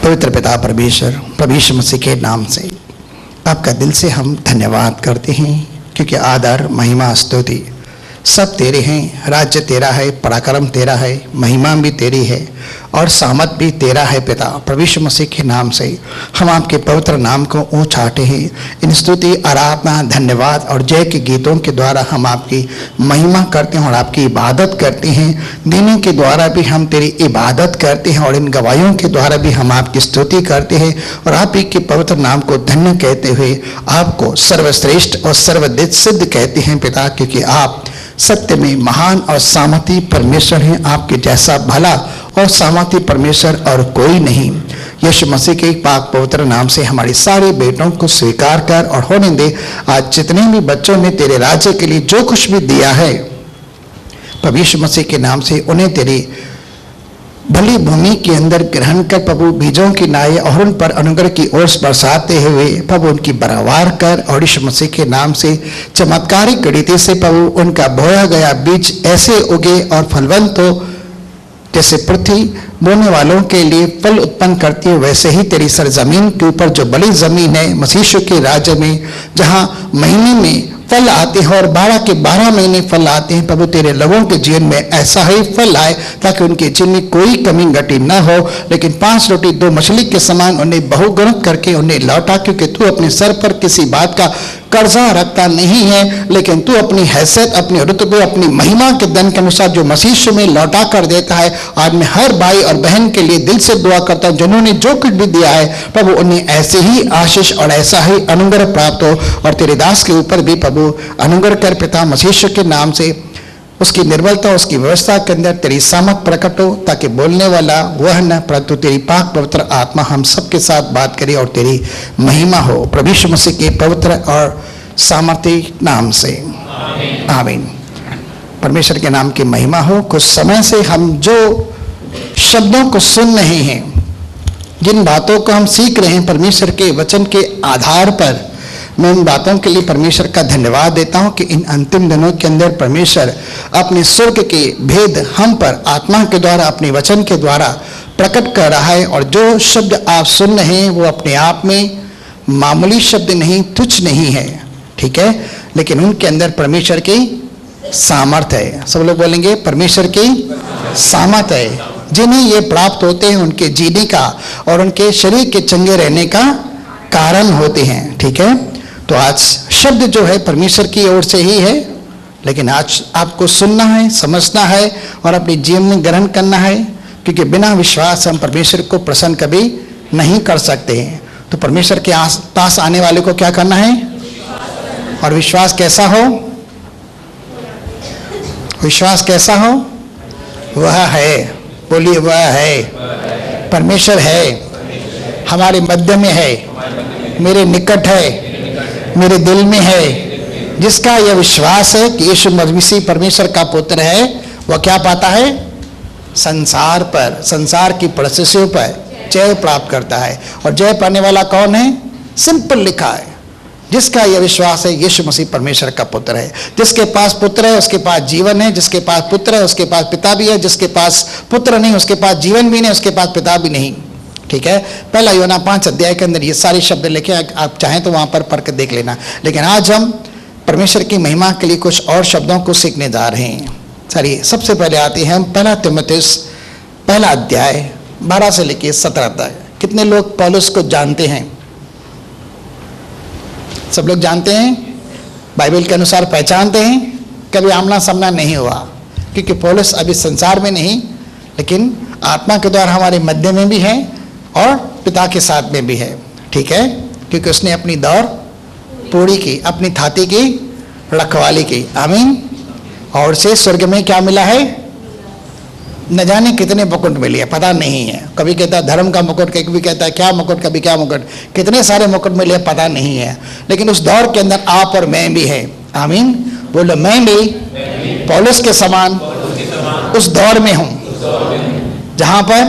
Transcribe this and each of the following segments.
पवित्र पिता परमेश्वर, प्रभु यीशु मसीह के नाम से आपका दिल से हम धन्यवाद करते हैं, क्योंकि आदर महिमा स्तुति सब तेरे हैं। राज्य तेरा है, पराक्रम तेरा है, महिमा भी तेरी है और सामत भी तेरा है। पिता प्रभु यीशु मसीह के नाम से हम आपके पवित्र नाम को ऊंचाते हैं। इन स्तुति, आराधना, धन्यवाद और जय के गीतों के द्वारा हम आपकी महिमा करते हैं और आपकी इबादत करते हैं। देने के द्वारा भी हम तेरी इबादत करते हैं और इन गवाहियों के द्वारा भी हम आपकी स्तुति करते हैं और आप ही के पवित्र नाम को धन्य कहते हुए आपको सर्वश्रेष्ठ और सर्वदित सिद्ध कहते हैं। पिता, क्योंकि आप सत्य में महान और सामर्थी परमेश्वर हैं। आपके जैसा भला और सामर्थी परमेश्वर और कोई नहीं। यीशु मसीह के पाक पवित्र नाम से हमारे सारे बेटों को स्वीकार कर और होने दे। आज जितने भी बच्चों ने तेरे राज्य के लिए जो कुछ भी दिया है, प्रभु यीशु मसीह के नाम से उन्हें तेरी भली भूमि के अंदर ग्रहण कर प्रभु, बीजों की नाई और उन पर अनुग्रह की ओस बरसाते हुए प्रभु उनकी बराबर कर और यीशु मसीह के नाम से चमत्कारिक रीति से प्रभु उनका बोया गया बीज ऐसे उगे और फलवंत हो जैसे पृथ्वी बोने वालों के लिए फल उत्पन्न करती है। वैसे ही तेरी सरजमीन के ऊपर जो बड़ी जमीन है मसीह के राज्य में, जहाँ महीने में फल आते हैं और 12 के 12 महीने फल आते हैं, प्रभु तेरे लोगों के जीवन में ऐसा ही फल आए ताकि उनके जीवन में कोई कमी घटी न हो। लेकिन 5 रोटी 2 मछली के समान उन्हें बहुगुणित करके उन्हें लौटा, क्योंकि तू अपने सर पर किसी बात का कर्जा रखता नहीं है, लेकिन तू अपनी हैसियत, अपने रुतबे, अपनी महिमा के धन के अनुसार जो मसीह में लौटा कर देता है। आज मैं हर भाई और बहन के लिए दिल से दुआ करता हूँ, जिन्होंने जो कुछ भी दिया है प्रभु उन्हें ऐसे ही आशीष और ऐसा ही अनुग्रह प्राप्त हो और तेरे दास के ऊपर भी प्रभु अनुग्रह कर पिता मसीह के नाम से उसकी निर्बलता, उसकी व्यवस्था के अंदर तेरी सामर्थ प्रकट हो, ताकि बोलने वाला वह न परंतु तेरी पाक पवित्र आत्मा हम सबके साथ बात करे और तेरी महिमा हो। प्रभु यीशु मसीह के पवित्र और सामर्थी नाम से आमीन। परमेश्वर के नाम की महिमा हो। कुछ समय से हम जो शब्दों को सुन रहे हैं, जिन बातों को हम सीख रहे हैं परमेश्वर के वचन के आधार पर, मैं उन बातों के लिए परमेश्वर का धन्यवाद देता हूं कि इन अंतिम दिनों के अंदर परमेश्वर अपने स्वर्ग के भेद हम पर आत्मा के द्वारा, अपने वचन के द्वारा प्रकट कर रहा है। और जो शब्द आप सुन रहे हैं वो अपने आप में मामूली शब्द नहीं, तुच्छ नहीं है, ठीक है, लेकिन उनके अंदर परमेश्वर की सामर्थ्य है। सब लोग बोलेंगे परमेश्वर की सामर्थ्य है। जिन्हें ये प्राप्त होते हैं उनके जीने का और उनके शरीर के चंगे रहने का कारण होते हैं, ठीक है। तो आज शब्द जो है परमेश्वर की ओर से ही है, लेकिन आज आपको सुनना है, समझना है और अपने जीवन में ग्रहण करना है, क्योंकि बिना विश्वास हम परमेश्वर को प्रसन्न कभी नहीं कर सकते हैं। तो परमेश्वर के पास आने वाले को क्या करना है, और विश्वास कैसा हो, विश्वास कैसा हो, वह है, बोलिए वह है, परमेश्वर है, हमारे मध्य में है, मेरे निकट है, मेरे दिल में है। जिसका यह विश्वास है कि यीशु मसीह परमेश्वर का पुत्र है, वह क्या पाता है, संसार पर, संसार की परिस्थितियों पर जय प्राप्त करता है। और जय पाने वाला कौन है, सिंपल लिखा है, जिसका यह विश्वास है यीशु मसीह परमेश्वर का पुत्र है। जिसके पास पुत्र है उसके पास जीवन है, जिसके पास पुत्र है उसके पास पिता भी है, जिसके पास पुत्र नहीं उसके पास जीवन भी नहीं, उसके पास पिता भी नहीं, ठीक है। पहला यूहन्ना 5 अध्याय के अंदर ये सारे शब्द लिखे, आप चाहें तो वहां पर पढ़ कर देख लेना। लेकिन आज हम परमेश्वर की महिमा के लिए कुछ और शब्दों को सीखने जा रहे हैं। चलिए सबसे पहले आते हैं हम 1 तीमुथियुस 1 अध्याय 12 से लेकर 17 तक। कितने लोग पौलुस को जानते हैं? सब लोग जानते हैं, बाइबल के अनुसार पहचानते हैं। कभी आमना सामना नहीं हुआ, क्योंकि पौलुस अभी संसार में नहीं, लेकिन आत्मा के द्वारा हमारे मध्य में भी है और पिता के साथ में भी है, ठीक है, क्योंकि उसने अपनी दौड़ पूरी की, अपनी थाती की रखवाली की, आमीन। और से स्वर्ग में क्या मिला है, न जाने कितने मुकुट मिले, पता नहीं है। कभी कहता है धर्म का मुकुट, कभी कहता है क्या मुकुट, कभी क्या मुकुट, कितने सारे मुकुट मिले पता नहीं है। लेकिन उस दौर के अंदर आप और मैं भी है, आमीन। बोलो मैं भी पौलुस के समान उस दौर में हूं, जहां पर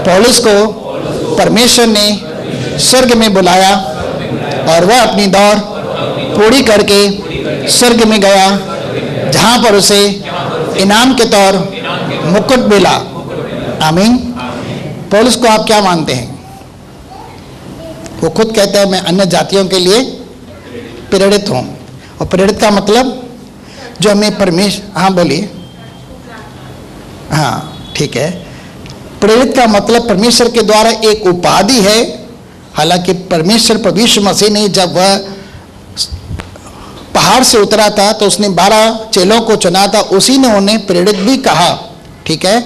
पौलुस को परमेश्वर ने स्वर्ग में बुलाया और वह अपनी दौड़ पूरी करके स्वर्ग में गया, जहां पर उसे इनाम के तौर मुकुट मिला, आमीन। पौलुस को आप क्या मानते हैं? वो खुद कहता है मैं अन्य जातियों के लिए प्रेरित हूं। और प्रेरित का मतलब जो हमें परमेश्वर, हाँ बोलिए, हाँ ठीक है, प्रेरित का मतलब परमेश्वर के द्वारा एक उपाधि है। हालांकि परमेश्वर प्रभु यीशु मसीह ने जब वह पहाड़ से उतरा था तो उसने 12 चेलों को चुना था, उसी ने उन्हें प्रेरित भी कहा, ठीक है।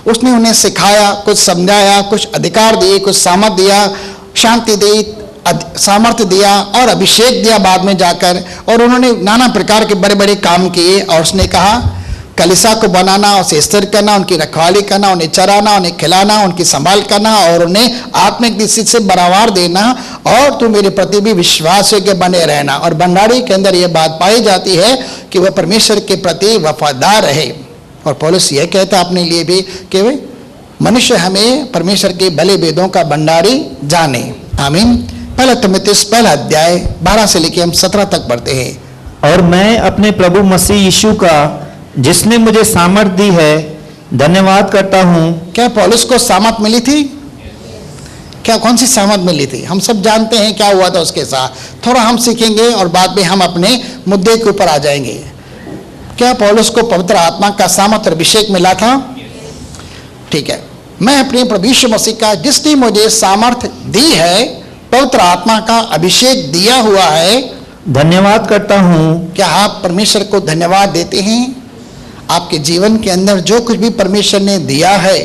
उसने उन्हें सिखाया, कुछ समझाया, कुछ अधिकार दिए, कुछ सामर्थ दिया, शांति दी, सामर्थ्य दिया और अभिषेक दिया बाद में जाकर, और उन्होंने नाना प्रकार के बड़े बड़े काम किए। और उसने कहा कलीसिया को बनाना, उसे स्थिर करना, उनकी रखवाली करना, उन्हें चराना, उन्हें खिलाना, उनकी संभाल करना और उन्हें आत्मिक दृष्टि से बढ़ावा देना, और तुम मेरे प्रति भी विश्वास योग्य बने रहना। और भंडारी के अंदर यह बात पाई जाती है कि वह परमेश्वर के प्रति वफादार रहे। और पौलुस यह कहता अपने लिए भी कि वे मनुष्य हमें परमेश्वर के भले वेदों का भंडारी जाने। आमीन। पहला तीमुथियुस पहला अध्याय 12 से लेकर हम 17 तक पढ़ते हैं। और मैं अपने प्रभु मसीह यीशु का, जिसने मुझे सामर्थ दी है, धन्यवाद करता हूं। क्या पौलुस को सामर्थ मिली थी? क्या कौन सी सामर्थ मिली थी? हम सब जानते हैं क्या हुआ था उसके साथ। थोड़ा हम सीखेंगे और बाद में हम अपने मुद्दे के ऊपर आ जाएंगे। क्या पौलुस को पवित्र आत्मा का सामर्थ और अभिषेक मिला था? ठीक है। मैं अपने प्रभु यीशु मसीह का, जिसने मुझे सामर्थ दी है, पवित्र आत्मा का अभिषेक दिया हुआ है, धन्यवाद करता हूं। क्या आप परमेश्वर को धन्यवाद देते हैं? आपके जीवन के अंदर जो कुछ भी परमेश्वर ने दिया है,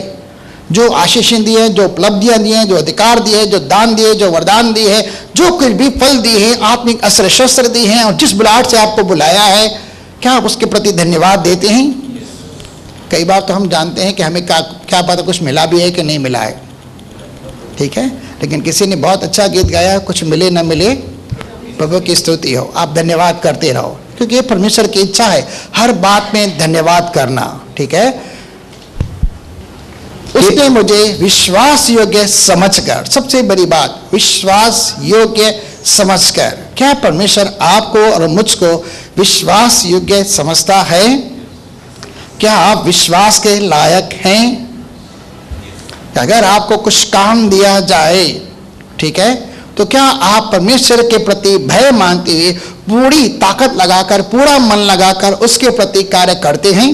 जो आशीषें दी है, जो उपलब्धियां दी हैं, जो अधिकार दिए हैं, जो दान दिए, जो वरदान दिए हैं, जो कुछ भी फल दिए हैं, आत्मिक अस्त्र शस्त्र दिए हैं, और जिस बुलाहट से आपको बुलाया है, क्या आप उसके प्रति धन्यवाद देते हैं? कई बार तो हम जानते हैं कि हमें क्या पता कुछ मिला भी है कि नहीं मिला है, ठीक है, लेकिन किसी ने बहुत अच्छा गीत गाया, कुछ मिले न मिले प्रभु की स्तुति हो। आप धन्यवाद करते रहो, क्योंकि ये परमेश्वर की इच्छा है हर बात में धन्यवाद करना, ठीक है। उसने मुझे विश्वास योग्य समझकर, सबसे बड़ी बात, विश्वास योग्य समझकर, क्या परमेश्वर आपको और मुझको विश्वास योग्य समझता है? क्या आप विश्वास के लायक हैं? अगर आपको कुछ काम दिया जाए, ठीक है, तो क्या आप परमेश्वर के प्रति भय मानते हुए पूरी ताकत लगाकर, पूरा मन लगाकर उसके प्रति कार्य करते हैं?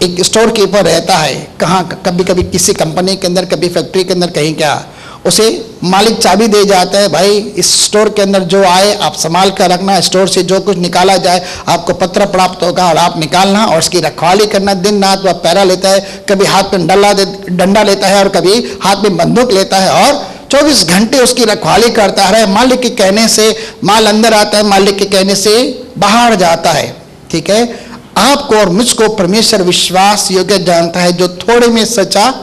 एक स्टोर कीपर रहता है, कहाँ कभी कभी किसी कंपनी के अंदर, कभी फैक्ट्री के अंदर, कहीं क्या, उसे मालिक चाबी दे जाता है, भाई इस स्टोर के अंदर जो आए आप संभाल कर रखना, स्टोर से जो कुछ निकाला जाए आपको पत्र प्राप्त होगा और आप निकालना, और उसकी रखवाली करना। दिन रात वह पहरा लेता है, कभी हाथ में डंडा लेता है और कभी हाथ में बंदूक लेता है, और 24 घंटे उसकी रखवाली करता है। मालिक के कहने से माल अंदर आता है, मालिक के कहने से बाहर जाता है, ठीक है। आपको और मुझको परमेश्वर विश्वास योग्य जानता है। जो थोड़े में सच्चा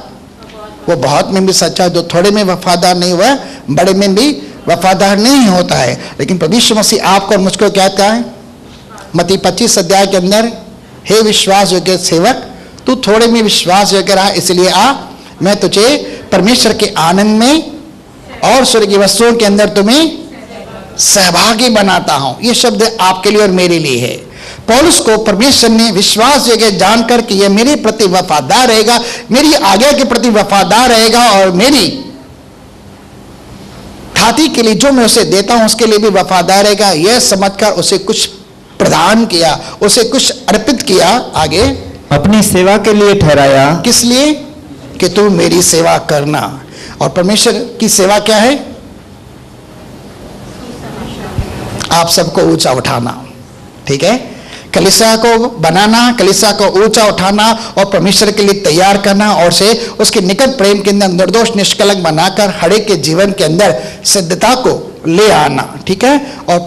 वो बहुत में भी सच्चा, जो थोड़े में वफादार नहीं वह बड़े में भी वफादार नहीं होता है। लेकिन प्रभु यीशु मसीह आपको और मुझको क्या कहता है मत्ती 25 अध्याय के अंदर, हे विश्वास योग्य सेवक, तू थोड़े में विश्वास योग्य रहा, इसलिए आ, मैं तुझे परमेश्वर के आनंद में और स्वर्गीय वस्तुओं के अंदर तुम्हें सहभागी बनाता हूं। ये शब्द आपके लिए और मेरे लिए है। पौलुस को परमेश्वर ने विश्वास योग्य जानकर कि यह मेरे प्रति वफादार रहेगा, मेरी आज्ञा के प्रति वफादार रहेगा, और मेरी ख्याति के लिए जो मैं उसे देता हूं उसके लिए भी वफादार रहेगा, यह समझकर उसे कुछ प्रदान किया, उसे कुछ अर्पित किया। आगे अपनी सेवा के लिए ठहराया। किस लिए? कि तू मेरी सेवा करना। और परमेश्वर की सेवा क्या है? आप सबको ऊंचा उठाना, ठीक है। कलीसिया को बनाना, कलीसिया को ऊंचा उठाना और परमेश्वर के लिए तैयार करना, और से उसके निकट प्रेम के अंदर निर्दोष निष्कलंक बनाकर हर एक के जीवन के अंदर सिद्धता को ले आना, ठीक है। और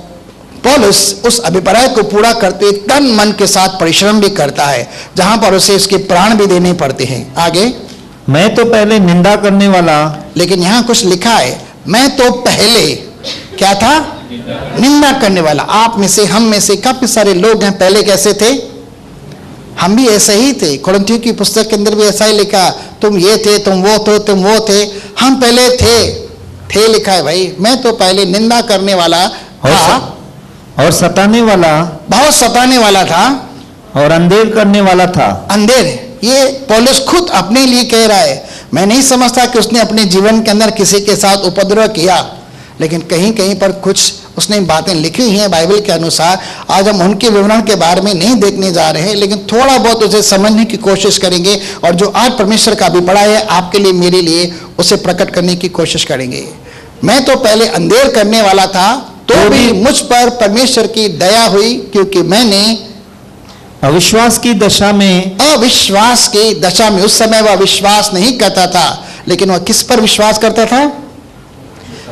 पौलुस उस अभिप्राय को पूरा करते हुए तन मन के साथ परिश्रम भी करता है, जहां पर उसे उसके प्राण भी देने पड़ते हैं। आगे, मैं तो पहले निंदा करने वाला, लेकिन यहां कुछ लिखा है, मैं तो पहले क्या था? निंदा करने वाला। आप में से, हम में से काफी सारे लोग हैं, पहले कैसे थे? हम भी ऐसे ही थे। कुरिन्थियों की पुस्तक के अंदर भी ऐसा ही लिखा, तुम ये थे, तुम वो थे, तुम वो थे। हम पहले थे लिखा है भाई। मैं तो पहले निंदा करने वाला था और सताने वाला, बहुत सताने वाला था, और अंधेर करने वाला था। अंधेर, ये पौलुस खुद अपने लिए कह रहा है। मैं नहीं समझता कि उसने अपने जीवन के अंदर किसी के साथ उपद्रव किया, लेकिन कहीं कहीं पर कुछ उसने बातें लिखी हैं बाइबल के अनुसार। आज हम उनके विवरण के बारे में नहीं देखने जा रहे हैं, लेकिन थोड़ा बहुत उसे समझने की कोशिश करेंगे, और जो आज परमेश्वर का भी पड़ा है आपके लिए मेरे लिए उसे प्रकट करने की कोशिश करेंगे। मैं तो पहले अंधेर करने वाला था, तो भी मुझ पर परमेश्वर की दया हुई, क्योंकि मैंने अविश्वास की दशा में उस समय वह विश्वास नहीं करता था, लेकिन वह किस पर विश्वास करता था?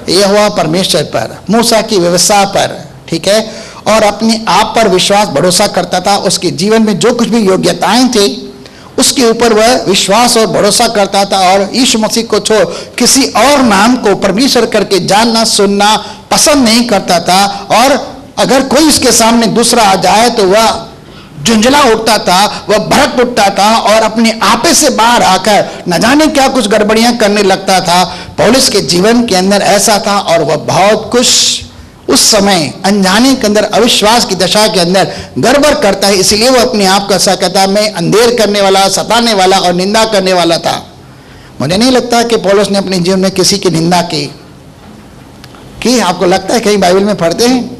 यहोवा परमेश्वर पर, मूसा की व्यवस्था पर, ठीक है, और अपने आप पर विश्वास भरोसा करता था। उसके जीवन में जो कुछ भी योग्यताएं थी उसके ऊपर वह विश्वास और भरोसा करता था, और यीशु मसीह को छोड़ किसी और नाम को परमेश्वर करके जानना सुनना पसंद नहीं करता था। और अगर कोई इसके सामने दूसरा आ जाए तो वह झुंझला उठता था, वह भड़क उठता था और अपने आपे से बाहर आकर न जाने क्या कुछ गड़बड़ियां करने लगता था। पौलुस के जीवन के अंदर ऐसा था, और वह बहुत कुछ उस समय अनजाने के अंदर अविश्वास की दशा के अंदर गड़बड़ करता है। इसलिए वह अपने आप को ऐसा कहता है, मैं अंधेर करने वाला, सताने वाला और निंदा करने वाला था। मुझे नहीं लगता कि पौलुस ने अपने जीवन में किसी की निंदा की। आपको लगता है? कहीं बाइबल में पढ़ते हैं,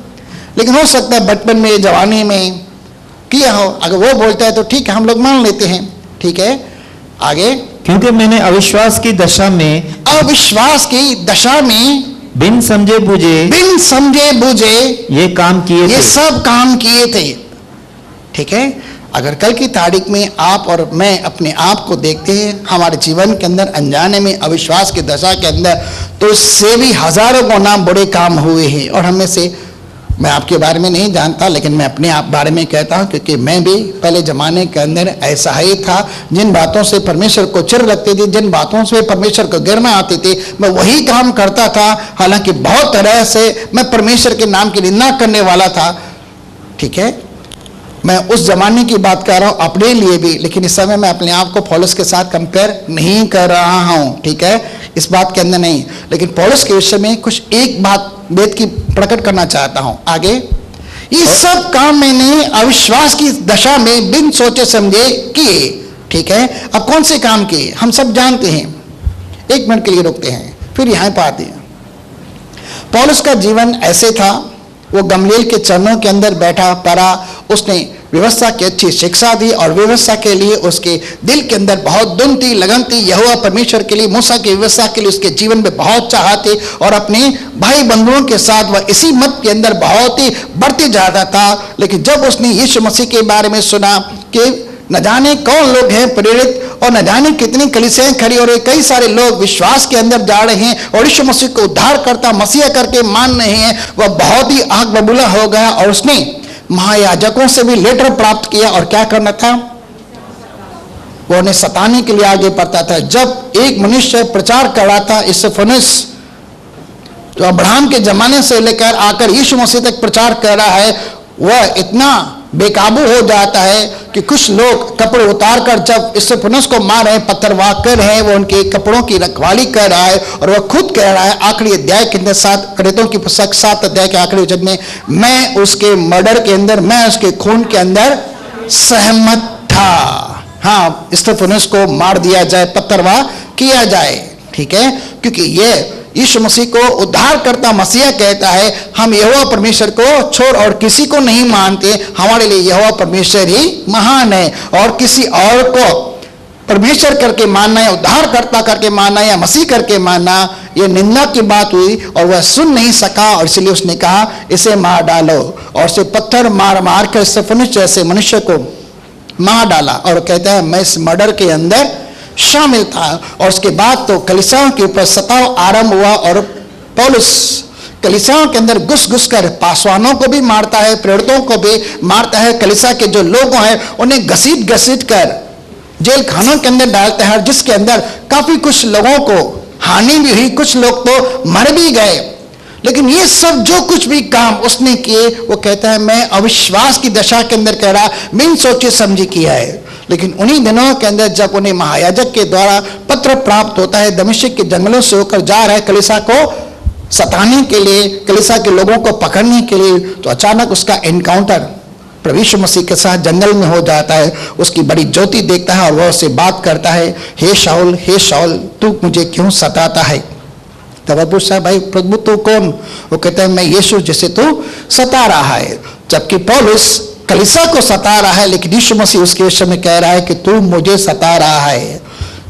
लेकिन हो सकता है बचपन में, जवानी में किया हो। अगर वो बोलता है तो ठीक है, हम लोग मान लेते हैं, ठीक है। आगे, क्योंकि मैंने अविश्वास की दशा में बिन समझे बूझे ये काम किए थे, ये सब काम किए थे, ठीक है। अगर कल की तारीख में आप और मैं अपने आप को देखते हैं हमारे जीवन के अंदर अनजाने में अविश्वास की दशा के अंदर, तो इससे भी हजारों गुना बड़े काम हुए हैं। और हमें से, मैं आपके बारे में नहीं जानता, लेकिन मैं अपने आप बारे में कहता हूं, क्योंकि मैं भी पहले जमाने के अंदर ऐसा ही था। जिन बातों से परमेश्वर को चिढ़ लगती थी, जिन बातों से परमेश्वर को गिरना आती थी, मैं वही काम करता था। हालांकि बहुत तरह से मैं परमेश्वर के नाम की निंदा करने वाला था, ठीक है। मैं उस जमाने की बात कर रहा हूं अपने लिए भी, लेकिन इस समय मैं अपने आप को पौलुस के साथ कंपेयर नहीं कर रहा हूं, ठीक है, इस बात के अंदर नहीं। लेकिन पौलुस के विषय में कुछ एक बात वेद की प्रकट करना चाहता हूं। आगे, ये सब काम मैंने अविश्वास की दशा में बिन सोचे समझे किए, ठीक है। अब कौन से काम किए हम सब जानते हैं। एक मिनट के लिए रुकते हैं, फिर यहां पर आते हैं। पौलुस का जीवन ऐसे था, वो गमलीएल के चरणों के अंदर बैठा पड़ा, उसने व्यवस्था की अच्छी शिक्षा दी, और व्यवस्था के लिए उसके दिल के अंदर बहुत धुन थी, लगन थी। यहोवा परमेश्वर के लिए, मूसा की व्यवस्था के लिए उसके जीवन में बहुत चाह थी, और अपने भाई बंधुओं के साथ वह इसी मत के अंदर बहुत ही बढ़ते जाता था। लेकिन जब उसने यीशु मसीह के बारे में सुना कि न जाने कौन लोग हैं प्रेरित, और न जाने कितनी कलीसियाएं खड़ी हो रही, कई सारे लोग विश्वास के अंदर जा रहे हैं और यीशु मसीह को उद्धार करता मसीहा करके मान रहे हैं, वह बहुत ही आग बबूला हो गया। और उसने महायाजकों से भी लेटर प्राप्त किया, और क्या करना था? वो उन्हें सताने के लिए आगे बढ़ता था। जब एक मनुष्य प्रचार कर रहा था, स्तिफनुस, जो अब्राहम के जमाने से लेकर आकर यीशु मसीह तक प्रचार कर रहा है, वह इतना बेकाबू हो जाता है कि कुछ लोग कपड़े उतार कर जब स्तिफनुस को मार रहे हैं, पत्थरवाह कर रहे हैं, वो उनके कपड़ों की रखवाली कर रहा है। और वह खुद कह रहा है आखिरी अध्याय के अंदर, 7 करेतों की पुस्तक 7 अध्याय के आखिरी वचन में, मैं उसके मर्डर के अंदर, मैं उसके खून के अंदर सहमत था। हाँ, स्तिफनुस को मार दिया जाए, पत्थरवाह किया जाए, ठीक है, क्योंकि ये यीशु मसीह को उद्धार करता मसीहा कहता है, हम यहोवा परमेश्वर को छोड़ और किसी को नहीं मानते, हमारे लिए यहोवा परमेश्वर ही महान है, और किसी और को परमेश्वर करके मानना या उद्धार करता करके मानना या मसीह करके मानना, ये निंदा की बात हुई। और वह सुन नहीं सका, और इसलिए उसने कहा इसे मार डालो, और उसे पत्थर मार मार कर स्तिफनुस जैसे मनुष्य को मार डाला। और कहता है मैं इस मर्डर के अंदर शामिल था। और उसके बाद तो कलीसियाओं के ऊपर सताव आरंभ हुआ, और पौलुस कलीसियाओं के अंदर घुस घुस कर पासवानों को भी मारता है, प्रेरितों को भी मारता है, कलीसिया के जो लोग हैं उन्हें घसीट घसीट कर जेल खानों के अंदर डालता है, जिसके अंदर काफी कुछ लोगों को हानि भी हुई, कुछ लोग तो मर भी गए। लेकिन ये सब जो कुछ भी काम उसने किए, वो कहता है मैं अविश्वास की दशा के अंदर कह रहा, बिन सोचे समझे किया है। लेकिन उन्हीं दिनों के अंदर जब उन्हें महायाजक के द्वारा पत्र प्राप्त होता है, दमिश्क के जंगलों से होकर जा रहा है कलीसिया को सताने के लिए, कलीसिया के लोगों को पकड़ने के लिए, तो अचानक उसका एनकाउंटर प्रभु यीशु मसीह के साथ जंगल में हो जाता है, उसकी बड़ी ज्योति देखता है और वह उससे बात करता है, हे शाऊल तू मुझे क्यों सताता है। तब वह पूछता है, भाई प्रभु तू कौन? वो कहता है, मैं यीशु जिसे तू सता रहा है। जबकि पौलुस कलीसिया को सता रहा है, लेकिन यीशु मसीह उसके विषय में कह रहा है कि तू मुझे सता रहा है।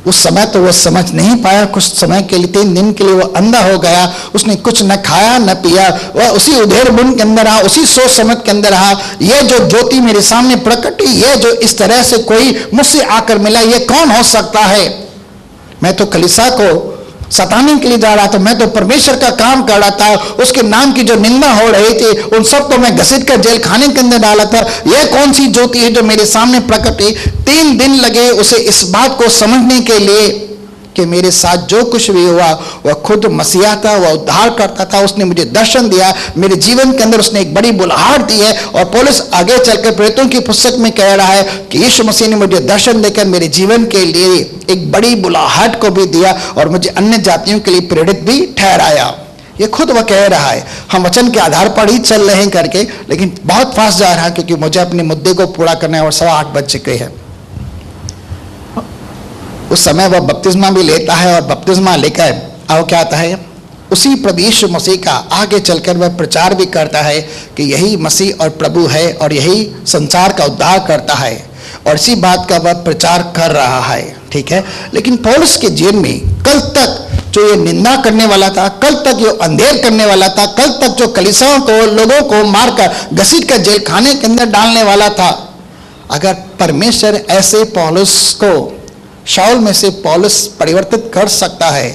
उस समय तो वह समझ नहीं पाया, कुछ समय के लिए 3 दिन के लिए वो अंधा हो गया, उसने कुछ न खाया न पिया, वह उसी उधेड़ बुन के अंदर रहा, उसी सोच समझ के अंदर रहा। यह जो ज्योति मेरे सामने प्रकट हुई, यह जो इस तरह से कोई मुझसे आकर मिला, यह कौन हो सकता है? मैं तो कलीसिया को सताने के लिए जा रहा था, मैं तो परमेश्वर का काम कर रहा था, उसके नाम की जो निंदा हो रही थी उन सब को मैं घसीट कर जेल खाने के अंदर डाला था। यह कौन सी ज्योति है जो मेरे सामने प्रकट हुई? 3 दिन लगे उसे इस बात को समझने के लिए कि मेरे साथ जो कुछ भी हुआ वह खुद मसीहा था, वह उद्धार करता था। उसने मुझे दर्शन दिया, मेरे जीवन के अंदर उसने एक बड़ी बुलाहट दी है। और पौलुस आगे चलकर प्रेरितों की पुस्तक में कह रहा है कि यीशु मसीह ने मुझे दर्शन देकर मेरे जीवन के लिए एक बड़ी बुलाहट को भी दिया और मुझे अन्य जातियों के लिए प्रेरित भी ठहराया। ये खुद वह कह रहा है। हम वचन के आधार पर ही चल रहे हैं करके, लेकिन बहुत फास्ट जा रहा है क्योंकि मुझे अपने मुद्दे को पूरा करना है और 8:15 बज चुके हैं। उस समय वह बपतिस्मा भी लेता है और बपतिस्मा लेकर अब क्या आता है, उसी प्रभु यीशु मसीह का आगे चलकर वह प्रचार भी करता है कि यही मसीह और प्रभु है और यही संसार का उद्धार करता है, और इसी बात का वह प्रचार कर रहा है। ठीक है, लेकिन पौलुस के जीवन में कल तक जो ये निंदा करने वाला था, कल तक जो अंधेर करने वाला था, कल तक जो कलीसियाओं को, लोगों को मारकर घसीट कर जेल खाने के अंदर डालने वाला था, अगर परमेश्वर ऐसे पौलुस को, शाऊल में से पौलुस परिवर्तित कर सकता है,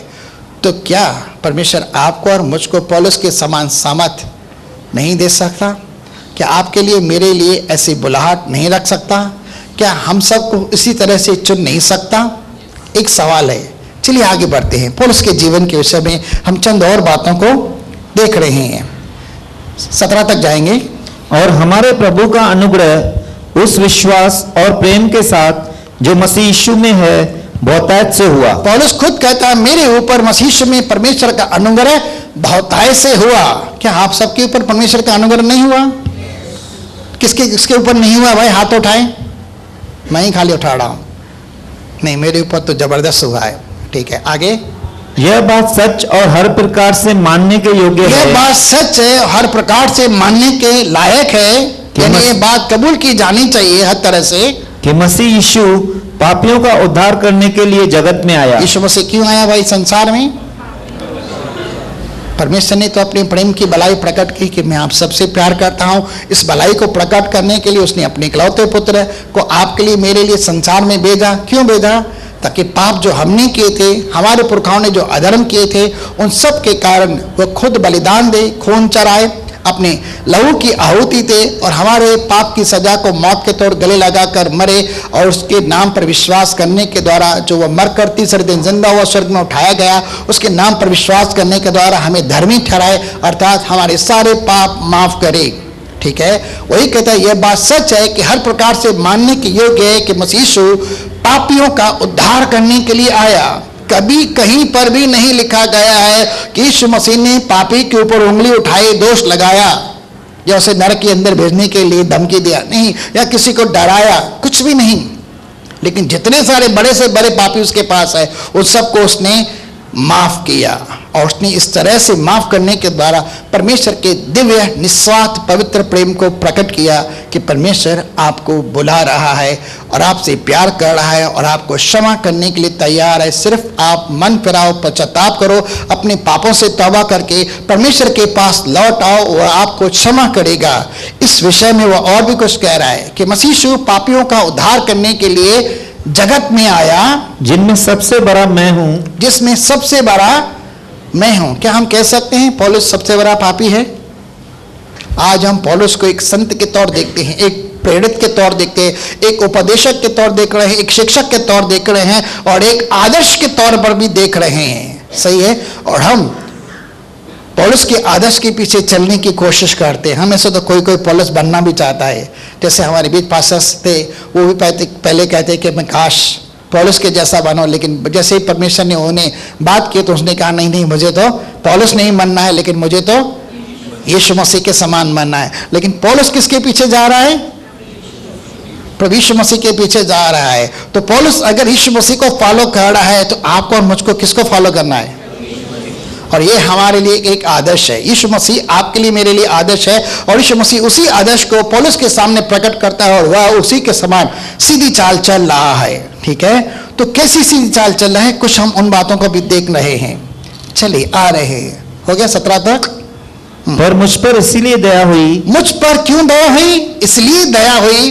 तो क्या परमेश्वर आपको और मुझको पौलुस के समान सामर्थ नहीं दे सकता? क्या आपके लिए, मेरे लिए ऐसी बुलाहट नहीं रख सकता? क्या हम सबको इसी तरह से चुन नहीं सकता? एक सवाल है। चलिए आगे बढ़ते हैं। पौलुस के जीवन के विषय में हम चंद और बातों को देख रहे हैं। 17 तक जाएंगे। और हमारे प्रभु का अनुग्रह उस विश्वास और प्रेम के साथ जो मसीह यीशु में है बहुतायत से हुआ। पौलुस खुद कहता है, मेरे ऊपर मसीह यीशु में परमेश्वर का अनुग्रह बहुतायत से हुआ। क्या आप सबके ऊपर परमेश्वर का अनुग्रह नहीं हुआ? किसके ऊपर नहीं हुआ भाई? हाथ उठाएं। मैं ही खाली उठा रहा हूं। नहीं, मेरे ऊपर तो जबरदस्त हुआ है। ठीक है, आगे। यह बात सच और हर प्रकार से मानने के योग्य है। यह बात सच है, हर प्रकार से मानने के लायक है, यानी ये बात कबूल की जानी चाहिए हर तरह से कि मसीह यीशु पापियों का उद्धार करने के लिए जगत में आया। यीशु मसीह क्यों आया भाई संसार में? परमेश्वर ने तो अपने प्रेम की भलाई प्रकट की कि मैं आप सबसे प्यार करता हूं। इस भलाई को प्रकट करने के लिए उसने अपने इकलौते पुत्र को आपके लिए, मेरे लिए संसार में भेजा। क्यों भेजा? ताकि पाप जो हमने किए थे, हमारे पुरखाओं ने जो अधर्म किए थे, उन सब के कारण वह खुद बलिदान दे, खून चढ़ाए, अपने लहू की आहुति दे और हमारे पाप की सजा को मौत के तौर गले लगाकर मरे, और उसके नाम पर विश्वास करने के द्वारा जो वह मरकर तीसरे दिन जिंदा हुआ, स्वर्ग में उठाया गया, उसके नाम पर विश्वास करने के द्वारा हमें धर्मी ठहराए, अर्थात हमारे सारे पाप माफ करे। ठीक है, वही कहता है यह बात सच है कि हर प्रकार से मानने के योग्य है कि मसीह यीशु पापियों का उद्धार करने के लिए आया। कभी कहीं पर भी नहीं लिखा गया है कि यीशु मसीह ने पापी के ऊपर उंगली उठाई, दोष लगाया, या उसे नरक के अंदर भेजने के लिए धमकी दिया, नहीं, या किसी को डराया, कुछ भी नहीं। लेकिन जितने सारे बड़े से बड़े पापी उसके पास है, उन सबको उसने माफ किया, और उसने इस तरह से माफ करने के द्वारा परमेश्वर के दिव्य निस्वार्थ पवित्र प्रेम को प्रकट किया कि परमेश्वर आपको बुला रहा है और आपसे प्यार कर रहा है और आपको क्षमा करने के लिए तैयार है। सिर्फ आप मन फिराओ, पश्चाताप करो, अपने पापों से तौबा करके परमेश्वर के पास लौट आओ, वह आपको क्षमा करेगा। इस विषय में वह और भी कुछ कह रहा है कि मसीह यीशु पापियों का उद्धार करने के लिए जगत में आया, जिनमें सबसे बड़ा मैं हूं। जिसमें सबसे बड़ा मैं हूं। क्या हम कह सकते हैं पौलुस सबसे बड़ा पापी है? आज हम पौलुस को एक संत के तौर देखते हैं, एक प्रेरित के तौर देखते हैं, एक उपदेशक के तौर देख रहे हैं, एक शिक्षक के तौर देख रहे हैं, और एक आदर्श के तौर पर भी देख रहे हैं। सही है, और हम पौलुस के आदर्श के पीछे चलने की कोशिश करते हैं। हमें से तो कोई कोई पौलुस बनना भी चाहता है। जैसे हमारे बीच पास्टर्स थे, वो भी पहले कहते कि मैं काश पौलुस के जैसा बनो, लेकिन जैसे ही परमेश्वर ने उन्हें बात की तो उसने कहा नहीं नहीं, मुझे तो पौलुस नहीं बनना है, लेकिन मुझे तो यीशु मसीह के समान बनना है। लेकिन पौलुस किसके पीछे जा रहा है? प्रभु यीशु मसीह के पीछे जा रहा है, तो पौलुस अगर यीशु मसीह को फॉलो कर रहा है तो आपको और मुझको किसको फॉलो करना है? और ये हमारे लिए एक आदर्श है। यीशु मसीह आपके लिए, मेरे लिए आदर्श है, और यीशु मसीह उसी आदर्श को पौलुस के सामने प्रकट करता है और वह उसी के समान सीधी चाल चल रहा है। ठीक है, तो कैसी सीधी चाल चल रहा है, कुछ हम उन बातों को भी देख रहे हैं। चलिए आ रहे हैं, हो गया 17 तक। पर मुझ पर इसीलिए दया हुई, मुझ पर क्यों दया हुई? इसलिए दया हुई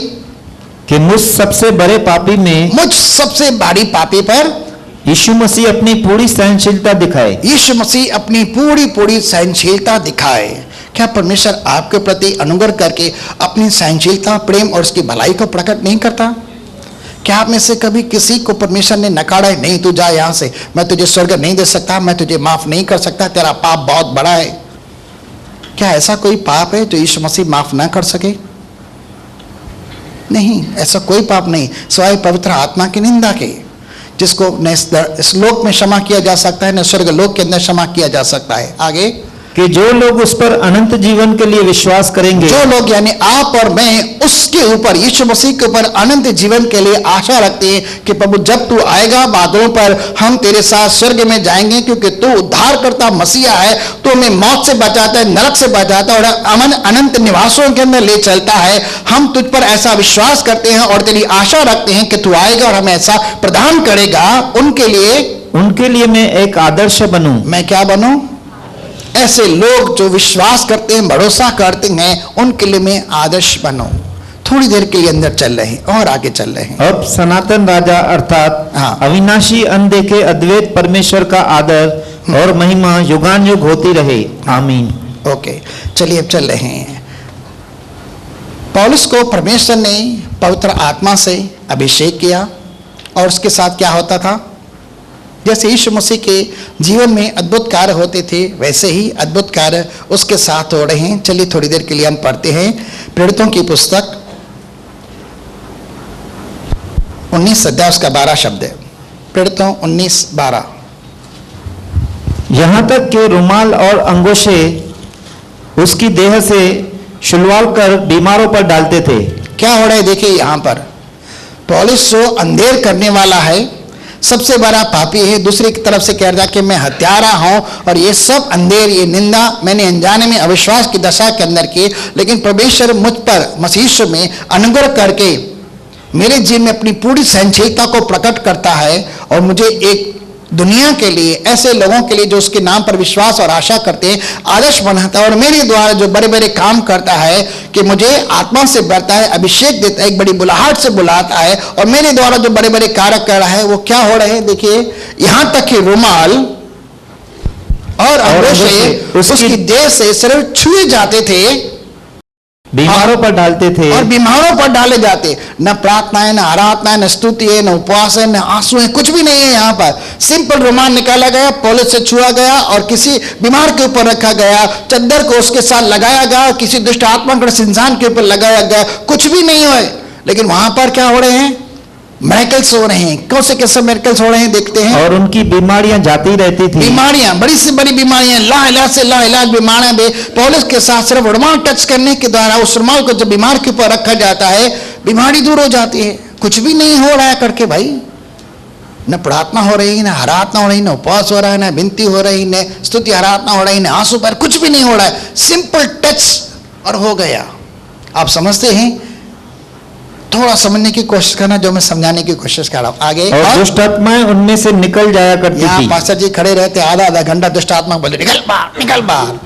कि मुझ सबसे बड़े पापी में, मुझ सबसे बड़ी पापी पर यीशु मसीह अपनी पूरी सहनशीलता दिखाए। यीशु मसीह अपनी पूरी सहनशीलता दिखाए। क्या परमेश्वर आपके प्रति अनुग्रह करके अपनी सहनशीलता, प्रेम और उसकी भलाई को प्रकट नहीं करता? क्या आप में से कभी किसी को परमेश्वर ने नकारा है? नहीं, तू जा यहां से, मैं तुझे स्वर्ग नहीं दे सकता, मैं तुझे माफ नहीं कर सकता, तेरा पाप बहुत बड़ा है। क्या ऐसा कोई पाप है जो यीशु मसीह माफ ना कर सके? नहीं, ऐसा कोई पाप नहीं सिवाय पवित्र आत्मा की निंदा के, जिसको न इस लोक में क्षमा किया जा सकता है, न स्वर्ग लोक के अंदर क्षमा किया जा सकता है। आगे, कि जो लोग उस पर अनंत जीवन के लिए विश्वास करेंगे, जो लोग यानी आप और मैं उसके ऊपर, यीशु मसीह के ऊपर अनंत जीवन के लिए आशा रखते हैं कि प्रभु जब तू आएगा बादलों पर, हम तेरे साथ स्वर्ग में जाएंगे, क्योंकि तू उद्धारकर्ता मसीहा है, तो हमें मौत से बचाता है, नरक से बचाता है और अनंत निवासों के अंदर ले चलता है। हम तुझ पर ऐसा विश्वास करते हैं और तेरी आशा रखते हैं कि तू आएगा और हमें ऐसा प्रदान करेगा। उनके लिए मैं एक आदर्श बनूं। मैं क्या बनूं? ऐसे लोग जो विश्वास करते हैं, भरोसा करते हैं, उनके लिए मैं आदर्श बनूं। थोड़ी देर के लिए अंदर चल रहे हैं और आगे चल रहे हैं। अब सनातन राजा अर्थात हाँ। अविनाशी अनदेखे अद्वैत परमेश्वर का आदर और महिमा युगान युग होती रहे, आमीन। ओके, चलिए अब चल रहे हैं। पौलुस को परमेश्वर ने पवित्र आत्मा से अभिषेक किया, और उसके साथ क्या होता था? जैसे यीशु मसीह के जीवन में अद्भुत कार्य होते थे, वैसे ही अद्भुत कार्य उसके साथ हो रहे हैं। चलिए थोड़ी देर के लिए हम पढ़ते हैं प्रेरितों की पुस्तक 19 अध्याय उसका 12 शब्द है। प्रेरितों 19:12। यहाँ तक कि रुमाल और अंगोशे उसकी देह से शुलवाल कर बीमारों पर डालते थे। क्या हो रहा है देखिए, यहाँ पर पौलुस जो अंधेर करने वाला है, सबसे बड़ा पापी है, दूसरी की तरफ से कह रहा कि मैं हत्यारा हूं, और ये सब अंधेर, ये निंदा मैंने अनजाने में अविश्वास की दशा के अंदर की, लेकिन परमेश्वर मुझ पर मसीह में अनुग्रह करके मेरे जीवन में अपनी पूरी सहनशीलता को प्रकट करता है, और मुझे एक दुनिया के लिए, ऐसे लोगों के लिए जो उसके नाम पर विश्वास और आशा करते हैं, आदर्श बनाता है, और मेरे द्वारा जो बड़े बड़े काम करता है कि मुझे आत्मा से भरता है, अभिषेक देता है, एक बड़ी बुलाहट से बुलाता है, और मेरे द्वारा जो बड़े बड़े कार्य कर रहा है वो क्या हो रहे हैं देखिए। यहां तक कि रुमाल और अंगोशे उसकी देह से सिर्फ छुए जाते थे, बीमारों पर डालते थे, और बीमारों पर डाले जाते। न प्रार्थना है, न आराधना है, न स्तुति है, न उपवास है, न आंसू है, कुछ भी नहीं है। यहाँ पर सिंपल रुमाल निकाला गया, पौलुस से छुआ गया और किसी बीमार के ऊपर रखा गया, चद्दर को उसके साथ लगाया गया, किसी दुष्ट आत्मा को इंसान के ऊपर लगाया गया, कुछ भी नहीं हुए। लेकिन वहां पर क्या हो रहे हैं? मिरेकल्स हो रहे हैं। कौन से कैसे मिरेकल्स हो रहे हैं देखते हैं। और उनकी बीमारियां जाती रहती थी, बीमारियां, बड़ी से बड़ी बीमारियां, लाइलाज से लाइलाज बीमारियां भी पौलुस के साथ सिर्फ रुमाल टच करने के द्वारा, उस रुमाल को जब बीमार के ऊपर रखा जाता है, बीमारी दूर हो जाती है। कुछ भी नहीं हो रहा है करके भाई, न प्रार्थना हो रही, न आराधना हो रही, न उपवास हो रहा है, न विनती हो रही, न स्तुति आराधना हो रही, न आंसू पर, कुछ भी नहीं हो रहा है। सिंपल टच और हो गया। आप समझते हैं? थोड़ा समझने की कोशिश करना जो मैं समझाने की कोशिश कर रहा हूं। आगे, और दुष्ट आत्माएं उनमें से निकल जाया करती थी। पास्टर जी खड़े रहते आधा घंटा, दुष्ट आत्मा बोले निकल बाहर, निकल बाहर,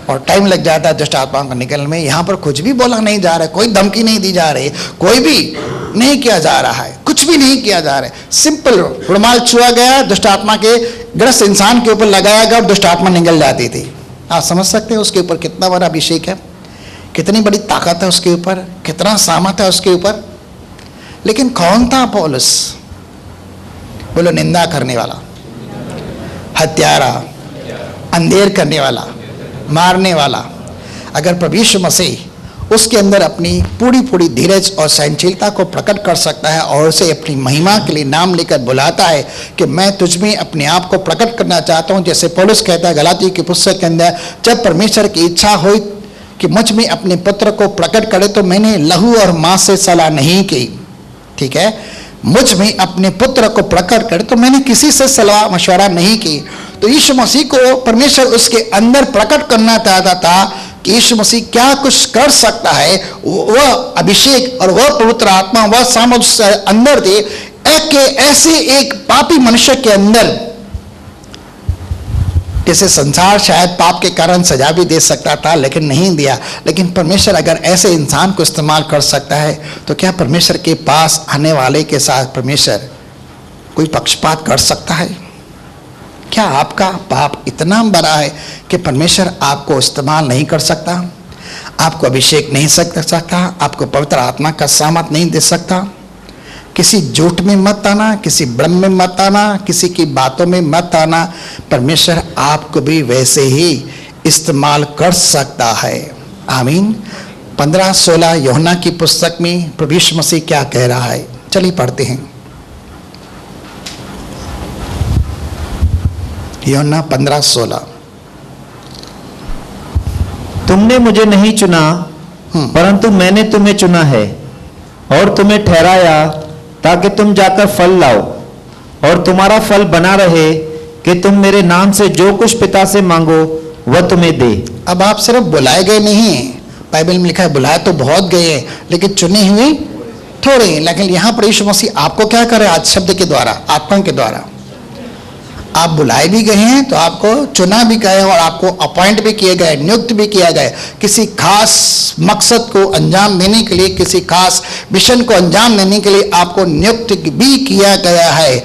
और टाइम लग जाता है दुष्ट आत्मा को निकलने में। यहाँ पर कुछ भी बोला नहीं जा रहा है, कोई धमकी नहीं दी जा रही, कोई भी नहीं किया जा रहा है, कुछ भी नहीं किया जा रहा है। सिंपल रुमाल छुआ गया, दुष्ट आत्मा के ग्रस्त इंसान के ऊपर लगाया गया और दुष्ट आत्मा निकल जाती थी। आप समझ सकते हैं उसके ऊपर कितना बड़ा अभिषेक है, कितनी बड़ी ताकत है उसके ऊपर, कितना सामर्थ है उसके ऊपर। लेकिन कौन था पौलुस? बोलो, निंदा करने वाला, हत्यारा, अंधेर करने वाला, मारने वाला। अगर प्रभु यीशु मसीह उसके अंदर अपनी पूरी धीरज और सहनशीलता को प्रकट कर सकता है और उसे अपनी महिमा के लिए नाम लेकर बुलाता है कि मैं तुझ में अपने आप को प्रकट करना चाहता हूं, जैसे पौलुस कहता है गलातियों की पुस्तक के अंदर, जब परमेश्वर की इच्छा हुई कि मुझ में अपने पुत्र को प्रकट करे तो मैंने लहू और मांस से सलाह नहीं की। ठीक है, मुझ में अपने पुत्र को प्रकट कर। तो मैंने किसी से सलाह मशवरा नहीं की। तो यीशु मसीह को परमेश्वर उसके अंदर प्रकट करना चाहता था कि यीशु मसीह क्या कुछ कर सकता है। वह अभिषेक और वह पवित्र आत्मा, वह सामर्थ्य अंदर थे कि ऐसे एक पापी मनुष्य के अंदर, जैसे संसार शायद पाप के कारण सजा भी दे सकता था लेकिन नहीं दिया, लेकिन परमेश्वर अगर ऐसे इंसान को इस्तेमाल कर सकता है तो क्या परमेश्वर के पास आने वाले के साथ परमेश्वर कोई पक्षपात कर सकता है? क्या आपका पाप इतना बड़ा है कि परमेश्वर आपको इस्तेमाल नहीं कर सकता, आपको अभिषेक नहीं सकता, आपको पवित्र आत्मा का सामर्थ नहीं दे सकता? किसी झूठ में मत आना, किसी भ्रम में मत आना, किसी की बातों में मत आना। परमेश्वर आपको भी वैसे ही इस्तेमाल कर सकता है। आमीन। 15-16 यूहन्ना की पुस्तक में प्रभु यीशु मसीह क्या कह रहा है, चलिए पढ़ते हैं। यूहन्ना 15-16। तुमने मुझे नहीं चुना, परंतु मैंने तुम्हें चुना है और तुम्हें ठहराया ताकि तुम जाकर फल लाओ और तुम्हारा फल बना रहे, कि तुम मेरे नाम से जो कुछ पिता से मांगो वह तुम्हें दे। अब आप सिर्फ बुलाए गए नहीं हैं, बाइबल में लिखा है बुलाए तो बहुत गए हैं लेकिन चुने हुए थोड़े हैं। लेकिन यहाँ पर यीशु मसीह आपको क्या करे, आज शब्द के द्वारा, आत्मा के द्वारा आप बुलाए भी गए हैं, तो आपको चुना भी गए और आपको अपॉइंट भी किए गए, नियुक्त भी किया गया किसी खास मकसद को अंजाम देने के लिए, किसी खास मिशन को अंजाम देने के लिए आपको नियुक्त भी किया गया है।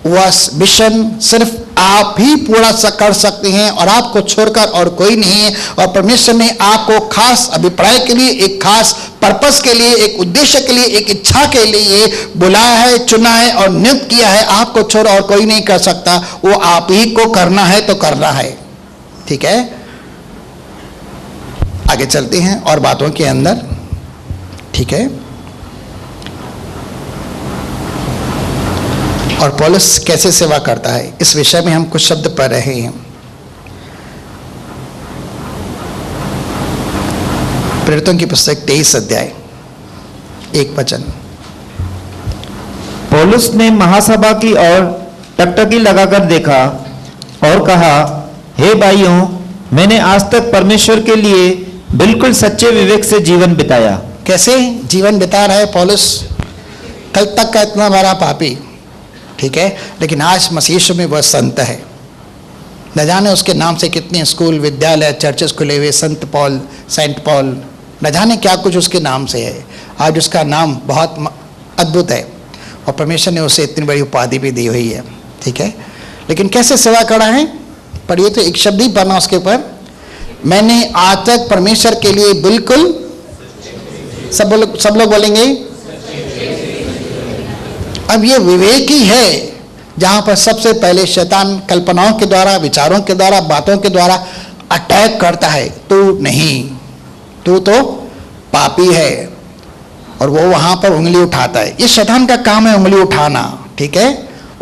वह मिशन सिर्फ आप ही पूरा कर सकते हैं और आपको छोड़कर और कोई नहीं है। और परमेश्वर ने आपको खास अभिप्राय के लिए, एक खास पर्पस के लिए, एक उद्देश्य के लिए, एक इच्छा के लिए बुलाया है, चुना है और नियुक्त किया है। आपको छोड़ और कोई नहीं कर सकता, वो आप ही को करना है तो करना है। ठीक है, आगे चलते हैं और बातों के अंदर। ठीक है, और पौलुस कैसे सेवा करता है इस विषय में हम कुछ शब्द पढ़ रहे हैं। प्रेरितों की पुस्तक 23 अध्याय 1 वचन। पौलुस ने महासभा की ओर टकटकी लगाकर देखा और कहा, हे भाइयों, मैंने आज तक परमेश्वर के लिए बिल्कुल सच्चे विवेक से जीवन बिताया। कैसे जीवन बिता रहा है पौलुस? कल तक का इतना बड़ा पापी, ठीक है, लेकिन आज मसीह यीशु में वह संत है। न जाने उसके नाम से कितने स्कूल, विद्यालय, चर्चेस खुले हुए, संत पॉल, सेंट पॉल, न जाने क्या कुछ उसके नाम से है। आज उसका नाम बहुत अद्भुत है और परमेश्वर ने उसे इतनी बड़ी उपाधि भी दी हुई है। ठीक है, लेकिन कैसे सेवा करा है? पढ़िए तो एक शब्द ही पढ़ना उसके ऊपर, मैंने आज तक परमेश्वर के लिए बिल्कुल, सब लोग बोलेंगे। अब ये विवेक ही है जहां पर सबसे पहले शैतान कल्पनाओं के द्वारा, विचारों के द्वारा, बातों के द्वारा अटैक करता है। तू नहीं, तू तो पापी है, और वो वहां पर उंगली उठाता है। ये शैतान का काम है, उंगली उठाना। ठीक है,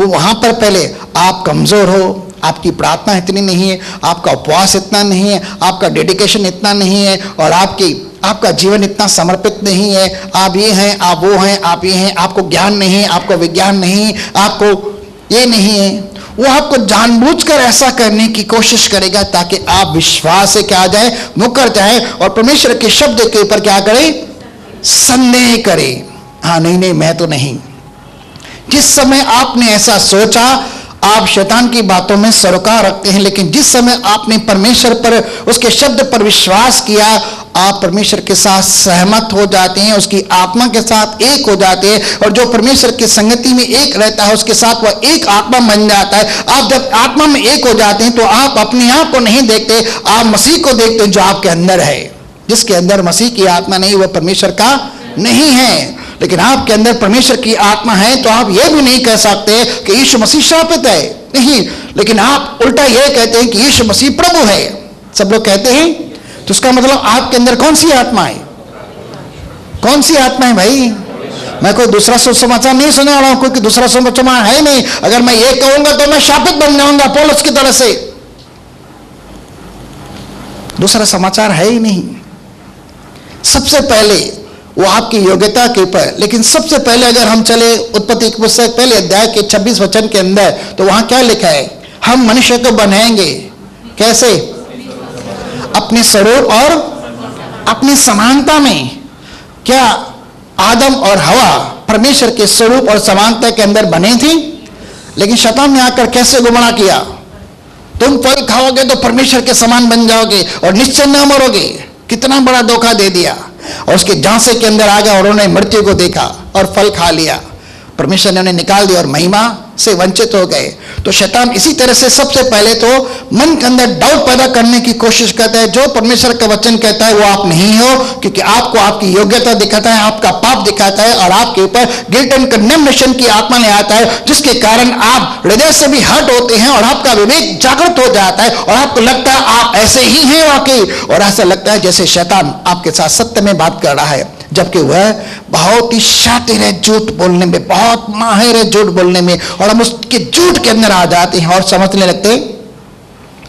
वो वहां पर पहले आप कमजोर हो, आपकी प्रार्थना इतनी नहीं है, आपका उपवास इतना नहीं है, आपका डेडिकेशन इतना नहीं है, और आपका जीवन इतना समर्पित नहीं है, आप ये हैं, आप वो हैं, आप ये हैं, आपको ज्ञान नहीं, आपको विज्ञान नहीं, आपको ये नहीं है। वो आपको जानबूझकर ऐसा करने की कोशिश करेगा ताकि आप विश्वास से क्या आ जाए, मुकर जाए और परमेश्वर के शब्द के ऊपर क्या करे, संदेह करे। हाँ, नहीं, मैं तो नहीं। जिस समय आपने ऐसा सोचा, आप शैतान की बातों में सरोकार रखते हैं, लेकिन जिस समय आपने परमेश्वर पर, उसके शब्द पर विश्वास किया, आप परमेश्वर के साथ सहमत हो जाते हैं, उसकी आत्मा के साथ एक हो जाते हैं, और जो परमेश्वर की संगति में एक रहता है उसके साथ वह एक आत्मा बन जाता है। आप जब आत्मा में एक हो जाते हैं तो आप अपने आप को नहीं देखते, आप मसीह को देखते हैं जो आपके अंदर है। जिसके अंदर मसीह की आत्मा नहीं, वह परमेश्वर का नहीं है। लेकिन आपके अंदर परमेश्वर की आत्मा है तो आप यह भी नहीं कह सकते कि यीशु मसीह शापित है, नहीं, लेकिन आप उल्टा यह कहते हैं कि यीशु मसीह प्रभु है। सब लोग कहते हैं, तो उसका मतलब आपके अंदर कौन सी आत्मा है? कौन सी आत्मा है भाई? मैं कोई दूसरा सुसमाचार नहीं सुना रहा हूं, कोई दूसरा सुसमाचार है नहीं। अगर मैं ये कहूंगा तो मैं शापित बन जाऊंगा पौलुस की तरह से। दूसरा समाचार है ही नहीं। सबसे पहले वो आपकी योग्यता के ऊपर। लेकिन सबसे पहले अगर हम चले उत्पत्ति की पुस्तक पहले अध्याय के 26 वचन के अंदर, तो वहां क्या लिखा है? हम मनुष्य को बनाएंगे कैसे? अपने स्वरूप और अपनी समानता में। क्या आदम और हवा परमेश्वर के स्वरूप और समानता के अंदर बने थी? लेकिन शैतान ने आकर कैसे गुमराह किया? तुम फल खाओगे तो परमेश्वर के समान बन जाओगे और निश्चय न मरोगे। कितना बड़ा धोखा दे दिया। और उसके झांसे के अंदर आ गया और उन्होंने मृत्यु को देखा और फल खा लिया। परमेश्वर ने उन्हें निकाल दिया और महिमा से वंचित हो गए। तो शैतान इसी तरह से सबसे पहले तो मन के अंदर डाउट पैदा करने की कोशिश करता है। जो परमेश्वर का वचन कहता है वो आप नहीं हो, क्योंकि आपको आपकी योग्यता दिखाता है, आपका पाप दिखाता है और आपके ऊपर गिल्ट एंड कंडेमनेशन की आत्मा ले आता है, जिसके कारण आप हृदय से भी हट होते हैं और आपका विवेक जागृत हो जाता है और आपको लगता है आप ऐसे ही हैं वाकई। और ऐसा लगता है जैसे शैतान आपके साथ सत्य में बात कर रहा है, जबकि वह बहुत ही शातिर है झूठ बोलने में, बहुत माहिर है झूठ बोलने में, और हम उसके झूठ के अंदर आ जाते हैं और समझने लगते हैं।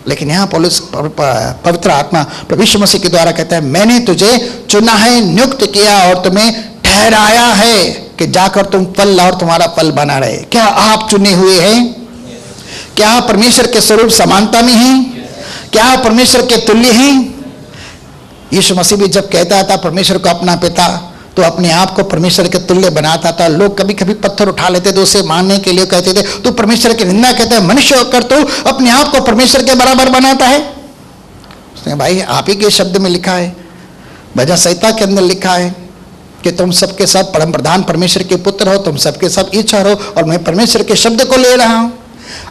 लेकिन यहाँ पौलुस पवित्र आत्मा प्रभु यीशु मसीह के द्वारा कहता है, मैंने तुझे चुना है, नियुक्त किया और तुम्हें ठहराया है कि जाकर तुम फल लाओ और तुम्हारा फल बना रहे। क्या आप चुने हुए हैं? क्या आप परमेश्वर के स्वरूप समानता में हैं? क्या आप परमेश्वर के तुल्य हैं? यीशु मसीह भी जब कहता था परमेश्वर को अपना पिता, तो अपने आप को परमेश्वर के तुल्य बनाता था। लोग कभी कभी पत्थर उठा लेते थे उसे मानने के लिए, कहते थे तू परमेश्वर की निंदा कहता है, मनुष्य होकर तो अपने आप को परमेश्वर के बराबर बनाता है। उसने भाई आप ही के शब्द में लिखा है, भजन संहिता के अंदर लिखा है कि तुम सबके सब परम प्रधान परमेश्वर के पुत्र हो, तुम सबके सब ईश्वर हो, और मैं परमेश्वर के शब्द को ले रहा हूं।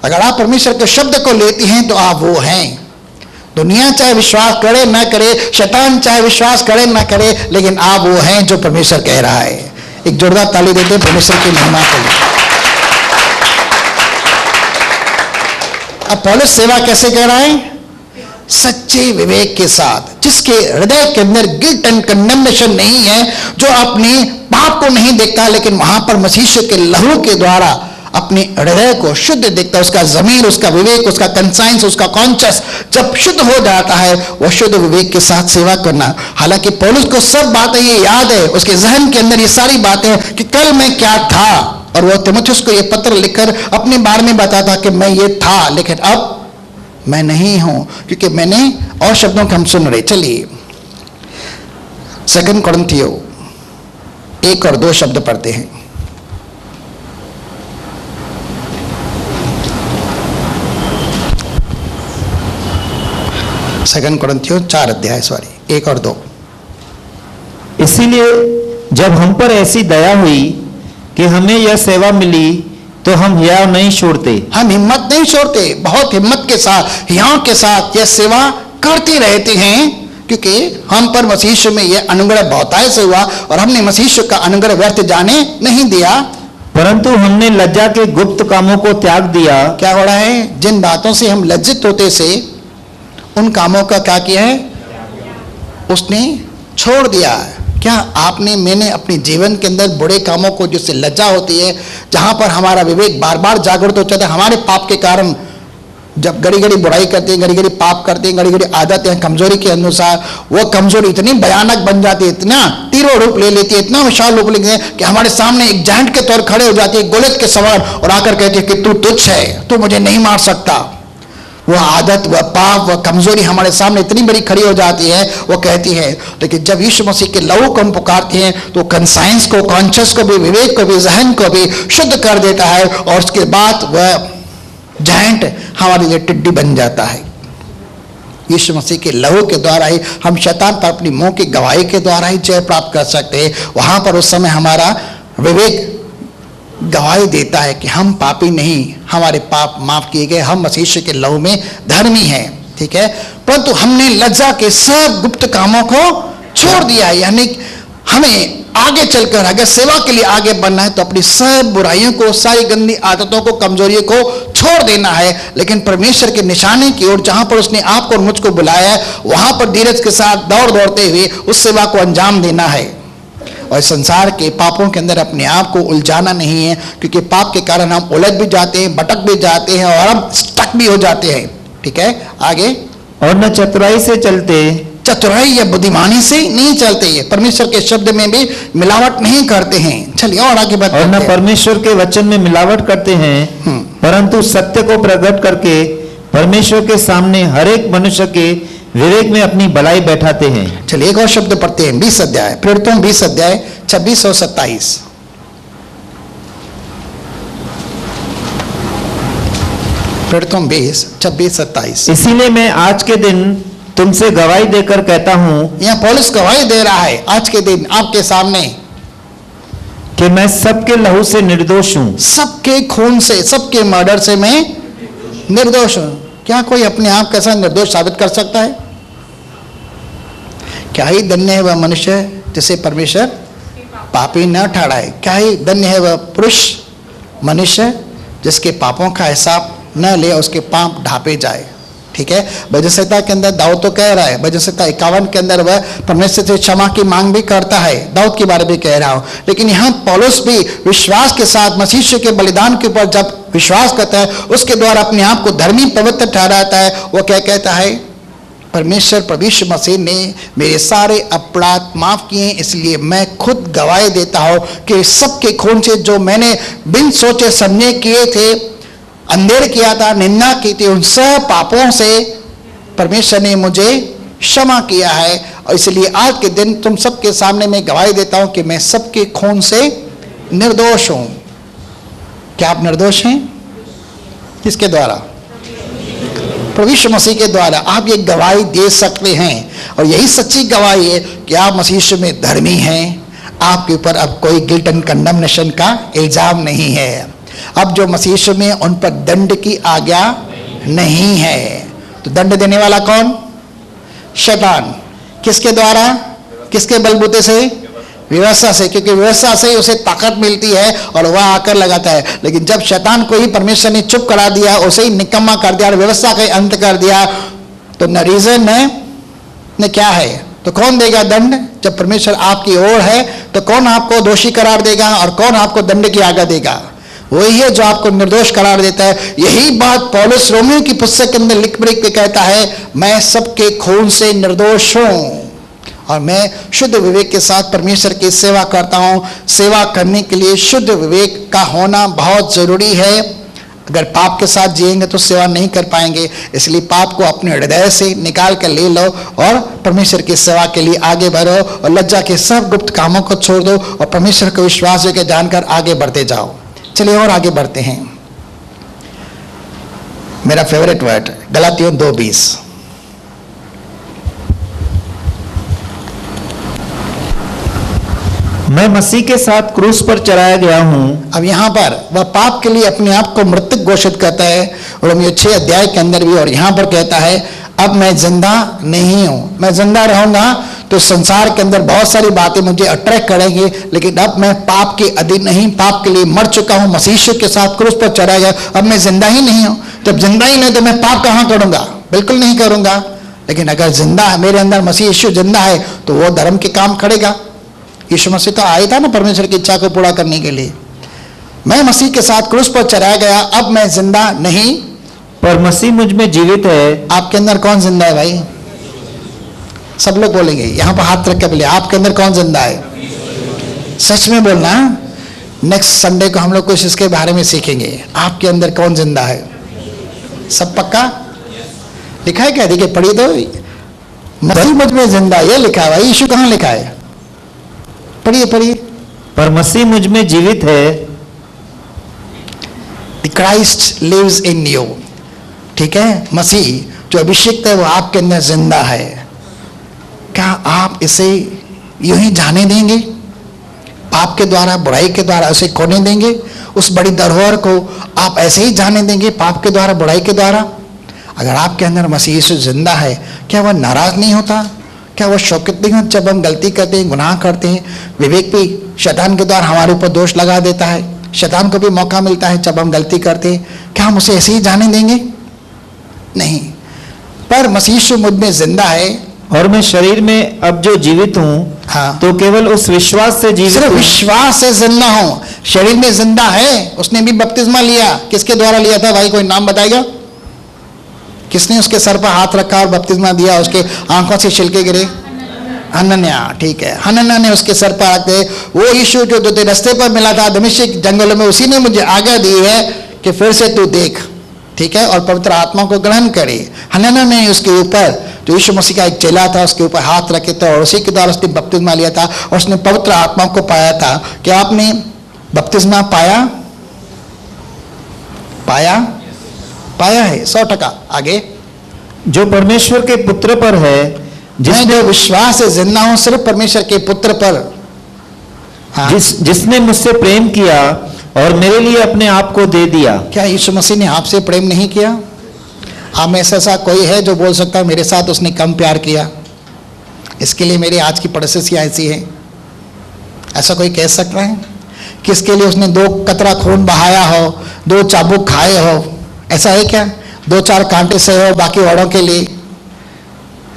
अगर आप परमेश्वर के शब्द को लेते हैं तो आप वो हैं। दुनिया चाहे विश्वास करे ना करे, शैतान चाहे विश्वास करे ना करे, लेकिन आप वो हैं जो परमेश्वर कह रहा है। एक जोरदार ताली देते हैं परमेश्वर की महिमा के लिए। अब पौलुस सेवा कैसे कह रहा है? सच्चे विवेक के साथ, जिसके हृदय के अंदर गिल्ट एंड कंडेमनेशन नहीं है, जो अपने पाप को नहीं देखता, लेकिन वहां पर मसीह के लहू के द्वारा अपने हृदय को शुद्ध देखता है। उसका जमीर, उसका विवेक, उसका कंसाइंस, उसका कॉन्शियस जब शुद्ध हो जाता है, वह शुद्ध विवेक के साथ सेवा करना। हालांकि पौलुस को सब बातें ये याद है, उसके जहन के अंदर ये सारी बातें कि कल मैं क्या था, और वह तीमुथियुस को ये पत्र लिखकर अपने बारे में बताता कि मैं ये था, लेकिन अब मैं नहीं हूं, क्योंकि मैंने, और शब्दों को हम सुन रहे। चलिए 2 कुरिन्थियों 1 और 2 शब्द पढ़ते हैं। 2 कुरिन्थियों 4 अध्याय 1 और 2। इसीलिए जब हम पर ऐसी दया हुई कि हमें यह सेवा मिली, तो हम हियाव नहीं छोड़ते। हम हिम्मत नहीं छोड़ते, बहुत हिम्मत के साथ, हियाव के साथ यह सेवा करते रहते हैं, क्योंकि हम पर मसीह में यह अनुग्रह बहुतायत से हुआ और हमने मसीह का अनुग्रह व्यर्थ जाने नहीं दिया। परंतु हमने लज्जा के गुप्त कामों को त्याग दिया। क्या हो रहा है? जिन बातों से हम लज्जित होते से, उन कामों का क्या किया है? उसने छोड़ दिया। क्या आपने, मैंने अपने जीवन के अंदर बुरे कामों को, जिससे लज्जा होती है, जहां पर हमारा विवेक बार बार जागृत हो जाता है, हमारे पाप के कारण जब घड़ी घड़ी बुराई करते हैं, घड़ी घड़ी पाप करते हैं, घड़ी घड़ी आदतें कमजोरी के अनुसार, वो कमजोरी इतनी भयानक बन जाती है, इतना तीव्र रूप ले लेती है, इतना विशाल रूप लेती है कि हमारे सामने एक जायंट के तौर खड़े हो जाती है, गोलियत के समान, और आकर कहती है कि तू तुच्छ है, तू मुझे नहीं मार सकता। वह आदत, वह पाप, वह कमजोरी हमारे सामने इतनी बड़ी खड़ी हो जाती है, वो कहती है। लेकिन जब यीशु मसीह के लहू को हम पुकारते हैं, तो कंसाइंस को, कॉन्शियस को भी, विवेक को भी, जहन को भी शुद्ध कर देता है, और उसके बाद वह जायंट हमारे लिए टिड्डी बन जाता है। यीशु मसीह के लहू के द्वारा ही हम शैतान पर अपनी मुंह की गवाही के द्वारा ही जय प्राप्त कर सकते हैं। वहां पर उस समय हमारा विवेक गवाही देता है कि हम पापी नहीं, हमारे पाप माफ किए गए, हम मसीह के लहू में धर्मी हैं। ठीक है, परंतु हमने लज्जा के सब गुप्त कामों को छोड़ दिया है। यानी हमें आगे चलकर अगर सेवा के लिए आगे बढ़ना है, तो अपनी सब बुराइयों को, सारी गंदी आदतों को, कमजोरियों को छोड़ देना है, लेकिन परमेश्वर के निशाने की ओर, जहां पर उसने आपको और मुझको बुलाया है, वहां पर धीरज के साथ दौड़ते हुए उस सेवा को अंजाम देना है। और संसार के पापों के अंदर अपने आप को उलझाना नहीं है, क्योंकि पाप के कारण हम उलझ भी जाते हैं, भटक भी जाते हैं और हम स्टक भी हो जाते हैं। ठीक है, आगे। और न चतुराई से चलते, चतुराई या बुद्धिमानी से नहीं चलते, ये परमेश्वर के शब्द में भी मिलावट नहीं करते हैं। चलिए और आगे बढ़ते और न हैं। परमेश्वर के वचन में मिलावट करते हैं, परंतु सत्य को प्रकट करके परमेश्वर के सामने हर एक मनुष्य के विवेक में अपनी भलाई बैठाते हैं। चलिए एक और शब्द पढ़ते हैं, 20 अध्याय, प्रेरितों 20 अध्याय 26 और 27। प्रेरितों 20 26 27। इसीलिए मैं आज के दिन तुमसे गवाही देकर कहता हूं यहाँ पौलुस गवाही दे रहा है आज के दिन आपके सामने कि मैं सबके लहू से निर्दोष हूं। सबके खून से, सबके मर्डर से मैं निर्दोष हूं। क्या कोई अपने आप के साथ निर्दोष साबित कर सकता है? क्या ही धन्य है वह मनुष्य जिसे परमेश्वर पापी न ठहराए। क्या ही धन्य है वह पुरुष मनुष्य जिसके पापों का हिसाब न ले, उसके पाप ढापे जाए। ठीक है, भजन संहिता के अंदर दाऊद तो कह रहा है, भजन संहिता 51 के अंदर वह परमेश्वर से क्षमा की मांग भी करता है, दाऊद के बारे में कह रहा हूं। लेकिन यहाँ पौलुस भी विश्वास के साथ मसीह के बलिदान के ऊपर जब विश्वास करता है, उसके द्वारा अपने आप को धर्मी पवित्र ठहराता है। वो क्या कहता है? परमेश्वर प्रभु यीशु मसीह ने मेरे सारे अपराध माफ किए, इसलिए मैं खुद गवाही देता हूं कि सबके खून से जो मैंने बिन सोचे समझे किए थे, अंधेर किया था, निंदा की थी, उन सब पापों से परमेश्वर ने मुझे क्षमा किया है। और इसलिए आज के दिन तुम सबके सामने मैं गवाही देता हूं कि मैं सबके खून से निर्दोष हूं। क्या आप निर्दोष हैं? किसके द्वारा? प्रभु यीशु मसीह के द्वारा आप ये गवाही दे सकते हैं। और यही सच्ची गवाही है कि आप मसीह यीशु में धर्मी हैं। आपके ऊपर अब कोई गिल्ट एंड कंडमनेशन का इल्जाम नहीं है। अब जो मसीह यीशु में उन पर दंड की आज्ञा नहीं है। तो दंड देने वाला कौन? शैतान। किसके द्वारा? किसके बलबूते से? व्यवस्था से, क्योंकि व्यवस्था से ही उसे ताकत मिलती है और वह आकर लगाता है। लेकिन जब शैतान को ही परमेश्वर ने चुप करा दिया, उसे ही निकम्मा कर दिया और व्यवस्था का अंत कर दिया, तो न रीजन न क्या है, तो कौन देगा दंड? जब परमेश्वर आपकी ओर है तो कौन आपको दोषी करार देगा और कौन आपको दंड की आज्ञा देगा? वही है जो आपको निर्दोष करार देता है। यही बात पौलुस रोमियो की पुस्तक के अंदर लिख के कहता है, मैं सबके खून से निर्दोष हूं और मैं शुद्ध विवेक के साथ परमेश्वर की सेवा करता हूं। सेवा करने के लिए शुद्ध विवेक का होना बहुत जरूरी है। अगर पाप के साथ जिएंगे तो सेवा नहीं कर पाएंगे। इसलिए पाप को अपने हृदय से निकाल कर ले लो और परमेश्वर की सेवा के लिए आगे बढ़ो और लज्जा के सब गुप्त कामों को छोड़ दो और परमेश्वर को विश्वास करके जानकर आगे बढ़ते जाओ। चलिए और आगे बढ़ते हैं। मेरा फेवरेट वर्ड गलातियों 2:20। मैं मसीह के साथ क्रूस पर चढ़ाया गया हूं। अब यहाँ पर वह पाप के लिए अपने आप को मृतक घोषित करता है, रोमियो 6 अध्याय के अंदर भी, और यहाँ पर कहता है अब मैं जिंदा नहीं हूं। मैं जिंदा रहूंगा तो संसार के अंदर बहुत सारी बातें मुझे अट्रैक्ट करेंगी, लेकिन अब मैं पाप के अधीन नहीं, पाप के लिए मर चुका हूं, मसीह के साथ क्रूस पर चढ़ा गया, अब मैं जिंदा ही नहीं हूं। जब जिंदा ही नहीं तो मैं पाप कहां करूंगा? बिल्कुल नहीं करूंगा। लेकिन अगर जिंदा है, मेरे अंदर मसीह यीशु जिंदा है, तो वो धर्म के काम करेगा। यीशु मसीह तो आया था ना परमेश्वर की इच्छा को पूरा करने के लिए। मैं मसीह के साथ क्रूस पर चढ़ाया गया, अब मैं जिंदा नहीं पर मसीह मुझ में जीवित है। आपके अंदर कौन जिंदा है भाई? सब लोग बोलेंगे, यहां पर हाथ रख के बोले आपके अंदर कौन जिंदा है? सच में बोलना। नेक्स्ट संडे को हम लोग कुछ इसके बारे में सीखेंगे। आपके अंदर कौन जिंदा है? सब पक्का? लिखा है क्या? देखिए पढ़िए तो, मसीह मुझ में जिंदा, ये लिखा है भाई। यीशु कहां लिखा है? पढ़िए पढ़िए। पर मसीह मुझ में जीवित है। Christ lives in you. ठीक है, मसीह जो अभिषेक है वो आपके अंदर जिंदा है। क्या आप इसे यूं ही जाने देंगे? पाप के द्वारा, बुराई के द्वारा उसे खोने देंगे? उस बड़ी धरोहर को आप ऐसे ही जाने देंगे पाप के द्वारा, बुराई के द्वारा? अगर आपके अंदर मसीह यीशु जिंदा है, क्या वह नाराज नहीं होता? क्या वो शौकत नहीं होता जब हम गलती करते हैं, गुनाह करते हैं? विवेक भी शैतान के द्वारा हमारे ऊपर दोष लगा देता है। शैतान को भी मौका मिलता है जब हम गलती करते हैं। क्या हम उसे ऐसे ही जाने देंगे? नहीं। पर मसीह यीशु मुझ में जिंदा है और मैं शरीर में अब जो जीवित हूँ, हाँ, तो केवल उस विश्वास से जीवित सिर्फ हूँ। विश्वास से जिंदा हूं। शरीर में जिंदा है। उसने भी बपतिस्मा लिया। किसके द्वारा लिया था भाई? कोई नाम बताएगा? किसने उसके सर पर हाथ रखा और बपतिस्मा दिया, उसके आंखों से छिलके गिरे? हनन्याह, ठीक है। हनन्याह ने उसके सर पर रखते, वो यीशु जो तुझे रास्ते पर मिला था दमिश्क जंगलों में, उसी ने मुझे आज्ञा दी है कि फिर से तू देख, ठीक है, और पवित्र आत्मा को ग्रहण करे। हनन्याह ने उसके ऊपर, जो यीशु मसीह का एक चेला था, उसके ऊपर हाथ रखे थे और उसी के द्वारा उसने बपतिस्मा लिया था और उसने पवित्र आत्मा को पाया था। क्या आपने बपतिस्मा पाया? पाया? पाया है 100%। आगे, जो परमेश्वर के पुत्र पर है, मैं जो विश्वास से जिंदा हूं सिर्फ परमेश्वर के पुत्र पर। हाँ। जिसने मुझसे प्रेम किया और मेरे लिए अपने आप को दे दिया। क्या यीशु मसीह ने आपसे प्रेम नहीं किया? आप में से ऐसा कोई है जो बोल सकता है मेरे साथ उसने कम प्यार किया, इसके लिए मेरी आज की परिस्थितियां ऐसी है? ऐसा कोई कह सकता है? किसके लिए उसने 2 कतरा खून बहाया हो, 2 चाबुक खाए हो? ऐसा है क्या? 2-4 कांटे से हो बाकी औरों के लिए?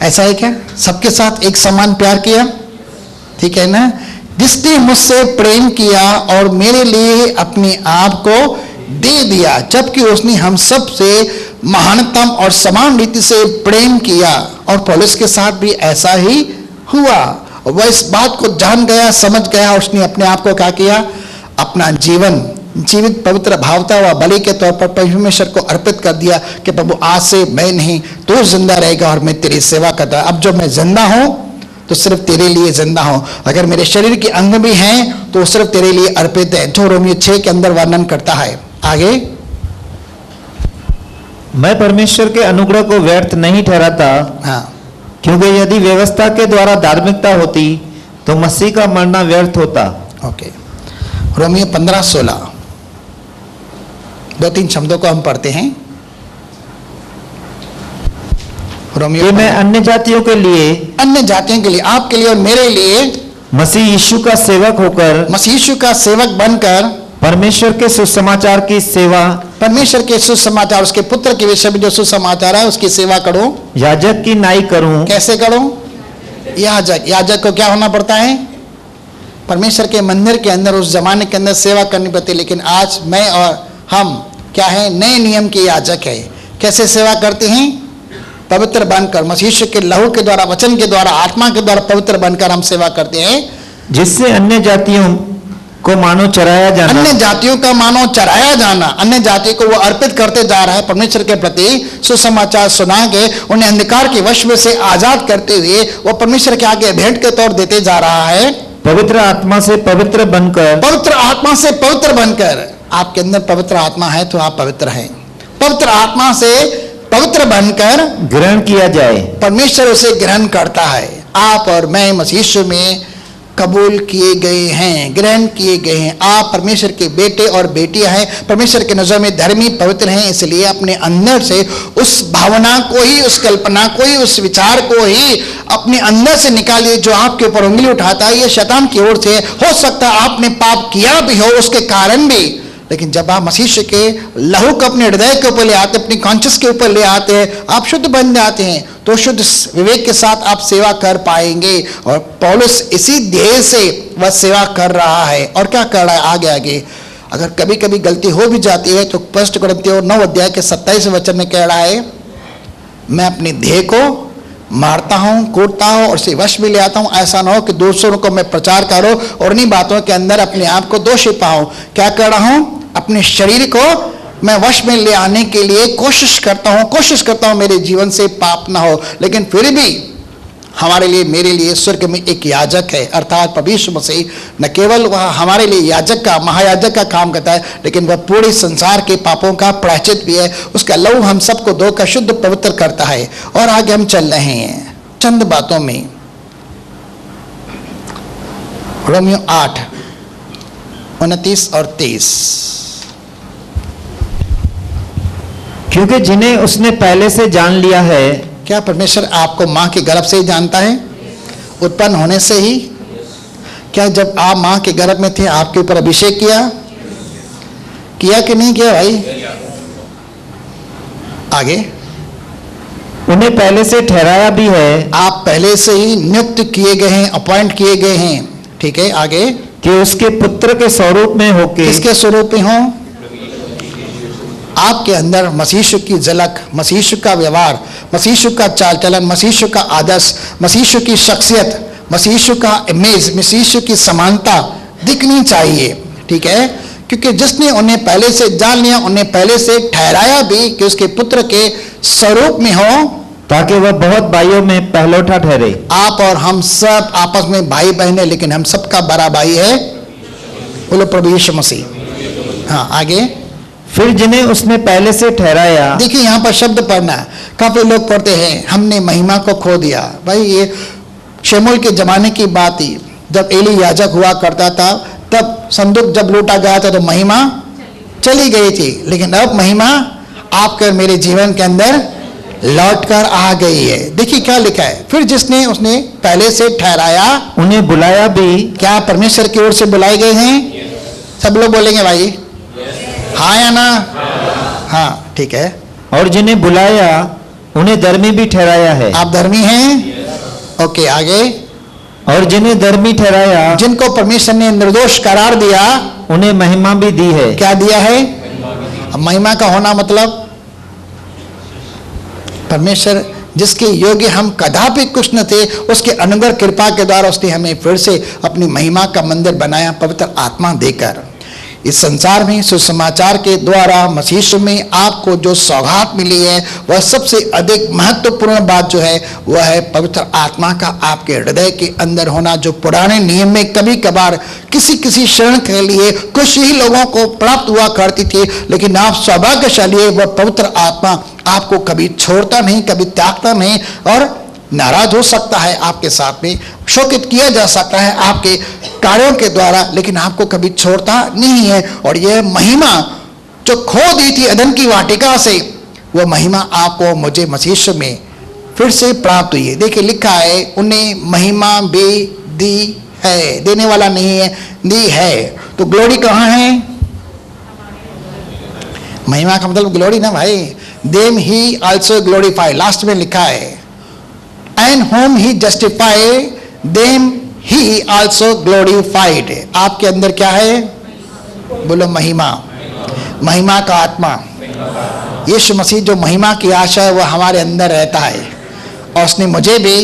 ऐसा है क्या? सबके साथ एक समान प्यार किया, ठीक है ना? जिसने मुझसे प्रेम किया और मेरे लिए अपने आप को दे दिया, जबकि उसने हम सब से महानतम और समान रीति से प्रेम किया। और पौलुस के साथ भी ऐसा ही हुआ। वह इस बात को जान गया, समझ गया, उसने अपने आप को क्या किया? अपना जीवन जीवित पवित्र भावता हुआ बलि के तौर पर परमेश्वर को अर्पित कर दिया कि प्रभु आज से मैं नहीं, तू जिंदा रहेगा और मैं तेरी सेवा करता। अब जो मैं जिंदा हूं तो सिर्फ तेरे लिए जिंदा हूं, अगर मेरे शरीर के अंग भी हैं तो सिर्फ तेरे लिए अर्पित है, जो रोमियो 6 के अंदर वर्णन करता है। आगे, मैं परमेश्वर के अनुग्रह को व्यर्थ नहीं ठहराता। हाँ, क्योंकि यदि व्यवस्था के द्वारा धार्मिकता होती तो मसीह का मरना व्यर्थ होता। ओके, रोमियो 15:16 2-3 शब्दों को हम पढ़ते हैं। रोमियो, मैं अन्य जातियों के लिए, आपके लिए और मेरे लिए मसीह यीशु का सेवक होकर, मसीह यीशु का सेवक बनकर परमेश्वर के सुसमाचार की सेवा, परमेश्वर के सुसमाचार, उसके पुत्र के विषय में जो सुसमाचार है उसकी सेवा करूं, याजक की नाई करूं। कैसे करूं? याजक को क्या होना पड़ता है? परमेश्वर के मंदिर के अंदर उस जमाने के अंदर सेवा करनी पड़ती। लेकिन आज मैं और हम क्या है? नए नियम के याजक है। कैसे सेवा करते हैं? पवित्र बनकर, मसीह के लहू के द्वारा, वचन के द्वारा, आत्मा के द्वारा पवित्र बनकर हम सेवा करते हैं, जिससे अन्य जातियों को मानो चराया जाना, अन्य जातियों का मानो चराया जाना, अन्य जाति को वो अर्पित करते जा रहा है परमेश्वर के प्रति सुसमाचार सुना के उन्हें अंधकार के वश में से आजाद करते हुए वो परमेश्वर के आगे भेंट के तौर देते जा रहा है। पवित्र आत्मा से पवित्र बनकर, पवित्र आत्मा से पवित्र बनकर, आपके अंदर पवित्र आत्मा है तो आप पवित्र हैं। पवित्र आत्मा से पवित्र बनकर ग्रहण किया जाए, परमेश्वर उसे ग्रहण करता है। आप और मैं मसीह यीशु में कबूल किए गए हैं, ग्रहण किए गए हैं। आप परमेश्वर के बेटे और बेटियां हैं, परमेश्वर के नजर में धर्मी पवित्र हैं। इसलिए अपने अंदर से उस भावना को ही, उस कल्पना को ही, उस विचार को ही अपने अंदर से निकालिए जो आपके ऊपर उंगली उठाता है। ये शैतान की ओर से हो सकता है आपने पाप किया भी हो उसके कारण भी, लेकिन जब आप मसीह के लहू को अपने हृदय के ऊपर ले आते, अपनी कॉन्शियस के ऊपर ले आते हैं, आप शुद्ध बन जाते हैं, तो शुद्ध विवेक के साथ आप सेवा कर पाएंगे। और पौलुस इसी ध्येय से वह सेवा कर रहा है। और क्या कर रहा है? आगे अगर कभी कभी गलती हो भी जाती है तो 1 कुरिन्थियों 9 अध्याय के 27 वचन में कह रहा है, मैं अपने ध्येय को मारता हूं, कूटता हूं और उसे वश में ले आता हूं। ऐसा ना हो कि दूसरों को मैं प्रचार करूं और इन्हीं बातों के अंदर अपने आप को दोषी पाऊं। क्या कर रहा हूं? अपने शरीर को मैं वश में ले आने के लिए कोशिश करता हूं मेरे जीवन से पाप ना हो। लेकिन फिर भी हमारे लिए, मेरे लिए स्वर्ग में एक याजक है, अर्थात प्रभु यीशु मसीह। न केवल वह हमारे लिए याजक का, महायाजक का काम करता है, लेकिन वह पूरे संसार के पापों का प्रायश्चित भी है। उसका लहू हम सबको धोकर शुद्ध पवित्र करता है। और आगे हम चल रहे हैं चंद बातों में। रोमियो 8 29 और 23, क्योंकि जिन्हें उसने पहले से जान लिया है। क्या परमेश्वर आपको मां के गर्भ से ही जानता है? उत्पन्न होने से ही? क्या जब आप मां के गर्भ में थे आपके ऊपर अभिषेक किया कि नहीं किया भाई? आगे, उन्हें पहले से ठहराया भी है। आप पहले से ही नियुक्त किए गए हैं, अपॉइंट किए गए हैं, ठीक है। आगे, कि उसके पुत्र के स्वरूप में होके। किसके स्वरूप में हो? आपके अंदर मसीह यीशु की झलक, मसीह यीशु का व्यवहार, मसीह यीशु का चाल चलन, मसीह यीशु का आदर्श, मसीह यीशु की शख्सियत, मसीह यीशु का इमेज, मसीह यीशु की समानता दिखनी चाहिए। ठीक है, क्योंकि जिसने उन्हें पहले से जान लिया, उन्हें पहले से ठहराया भी कि उसके पुत्र के स्वरूप में हो, ताकि वह बहुत भाइयों में पहलौठा ठहरे। आप और हम सब आपस में भाई बहन है, लेकिन हम सबका बड़ा भाई है, बोलो प्रभु यीशु मसीह। हाँ, आगे। फिर जिन्हें उसने पहले से ठहराया। देखिए यहाँ पर शब्द पढ़ना, काफी लोग पढ़ते हैं हमने महिमा को खो दिया। भाई ये शमूएल के जमाने की बात थी, जब एली याजक हुआ करता था, तब संदूक जब लूटा गया था तो महिमा चली गई थी, लेकिन अब महिमा आपके और मेरे जीवन के अंदर लौट कर आ गई है। देखिए क्या लिखा है, फिर जिसने उसने पहले से ठहराया, उन्हें बुलाया भी। क्या परमेश्वर की ओर से बुलाए गए हैं? सब लोग बोलेंगे भाई हाँ या ना? हाँ, ठीक है। और जिन्हें बुलाया उन्हें धर्मी भी ठहराया है। आप धर्मी हैं? ओके, आगे। और जिन्हें धर्मी ठहराया, जिनको परमेश्वर ने निर्दोष करार दिया, उन्हें महिमा भी दी है। क्या दिया है? अब महिमा का होना मतलब परमेश्वर जिसके योग्य हम कदापि कुछ न थे, उसके अनुग्रह कृपा के द्वारा उसने हमें फिर से अपनी महिमा का मंदिर बनाया, पवित्र आत्मा देकर। इस संसार में सुसमाचार के द्वारा मसीह यीशु में आपको जो सौगात मिली है, वह सबसे अधिक महत्वपूर्ण बात जो है वह है पवित्र आत्मा का आपके हृदय के अंदर होना, जो पुराने नियम में कभी कभार किसी किसी क्षण के लिए कुछ ही लोगों को प्राप्त हुआ करती थी, लेकिन आप सौभाग्यशाली है, वह पवित्र आत्मा आपको कभी छोड़ता नहीं, कभी त्यागता नहीं, और नाराज हो सकता है आपके साथ में, शोकित किया जा सकता है आपके कार्यों के द्वारा, लेकिन आपको कभी छोड़ता नहीं है। और यह महिमा जो खो दी थी अदन की वाटिका से, वह महिमा आपको मुझे मसीह यीशु में फिर से प्राप्त हुई है। देखिए लिखा है, उन्हें महिमा भी दी है, देने वाला नहीं है, दी है। तो ग्लोरी कहाँ है? महिमा का मतलब ग्लोरी ना भाई। Them he also glorify, last में लिखा है, and whom he justified them he also glorified। आपके अंदर क्या है? बोलो महिमा, महिमा का आत्मा। यीशु मसीह जो महिमा की आशा है वह हमारे अंदर रहता है, और उसने मुझे भी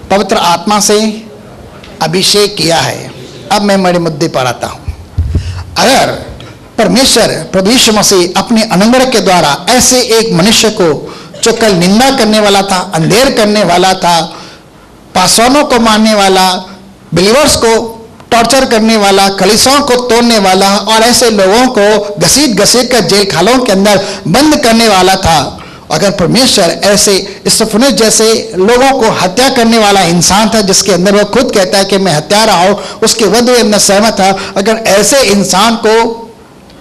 पवित्र आत्मा से अभिषेक किया है। अब मैं मेरे मुद्दे पर आता हूं। अगर परमेश्वर प्रभु यीशु मसीह अपने अनुग्रह के द्वारा ऐसे एक मनुष्य को जो कल निंदा करने वाला था, अंधेर करने वाला था, पासवानों को मारने वाला, बिलीवर्स को टॉर्चर करने वाला, कलीसियाओं को तोड़ने वाला, और ऐसे लोगों को घसीट घसीट कर जेल खालों के अंदर बंद करने वाला था, अगर परमेश्वर ऐसे स्तिफनुस जैसे लोगों को हत्या करने वाला इंसान था, जिसके अंदर वो खुद कहता है कि मैं हत्यारा हूं, उसके वध में मैं सहमत था, अगर ऐसे इंसान को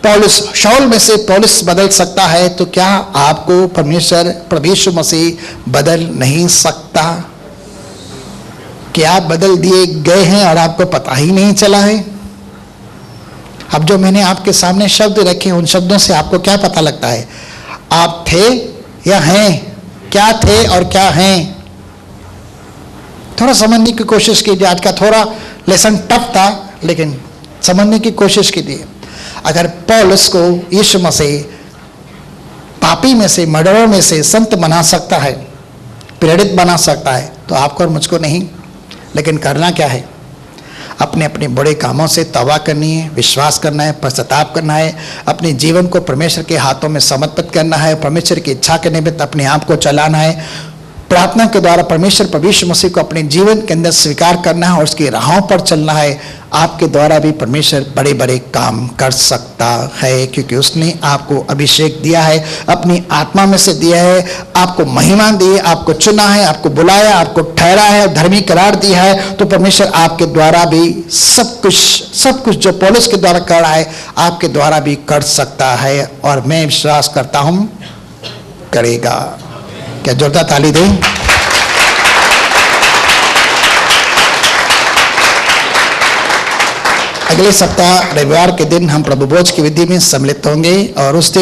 पौलुस, शाऊल में से पौलुस बदल सकता है, तो क्या आपको परमेश्वर प्रभु यीशु मसीह बदल नहीं सकता? क्या आप बदल दिए गए हैं और आपको पता ही नहीं चला है? अब जो मैंने आपके सामने शब्द रखे, उन शब्दों से आपको क्या पता लगता है? आप थे या हैं? क्या थे और क्या हैं? थोड़ा समझने की कोशिश कीजिए। आज का थोड़ा लेसन टफ था, लेकिन समझने की कोशिश कीजिए। अगर पौलुस को यीशु मसीह पापी में से, मर्डरर में से संत बना सकता है, प्रेरित बना सकता है, तो आपको और मुझको नहीं। लेकिन करना क्या है? अपने अपने बड़े कामों से तौबा करनी है, विश्वास करना है, पश्चाताप करना है, अपने जीवन को परमेश्वर के हाथों में समर्पित करना है, परमेश्वर की इच्छा के निमित्त अपने आप को चलाना है, प्रार्थना के द्वारा परमेश्वर प्रभु यीशु मसीह को अपने जीवन के अंदर स्वीकार करना है और उसकी राहों पर चलना है। आपके द्वारा भी परमेश्वर बड़े बड़े काम कर सकता है, क्योंकि उसने आपको अभिषेक दिया है, अपनी आत्मा में से दिया है, आपको महिमा दी है, आपको चुना है, आपको बुलाया, आपको ठहरा है, धर्मी करार दिया है। तो परमेश्वर आपके द्वारा भी सब कुछ जो पौलुस के द्वारा कर रहा है, आपके द्वारा भी कर सकता है, और मैं विश्वास करता हूं करेगा। क्या जोरदार ताली दें? अगले सप्ताह रविवार के दिन हम प्रभु भोज की विधि में सम्मिलित होंगे, और उस दिन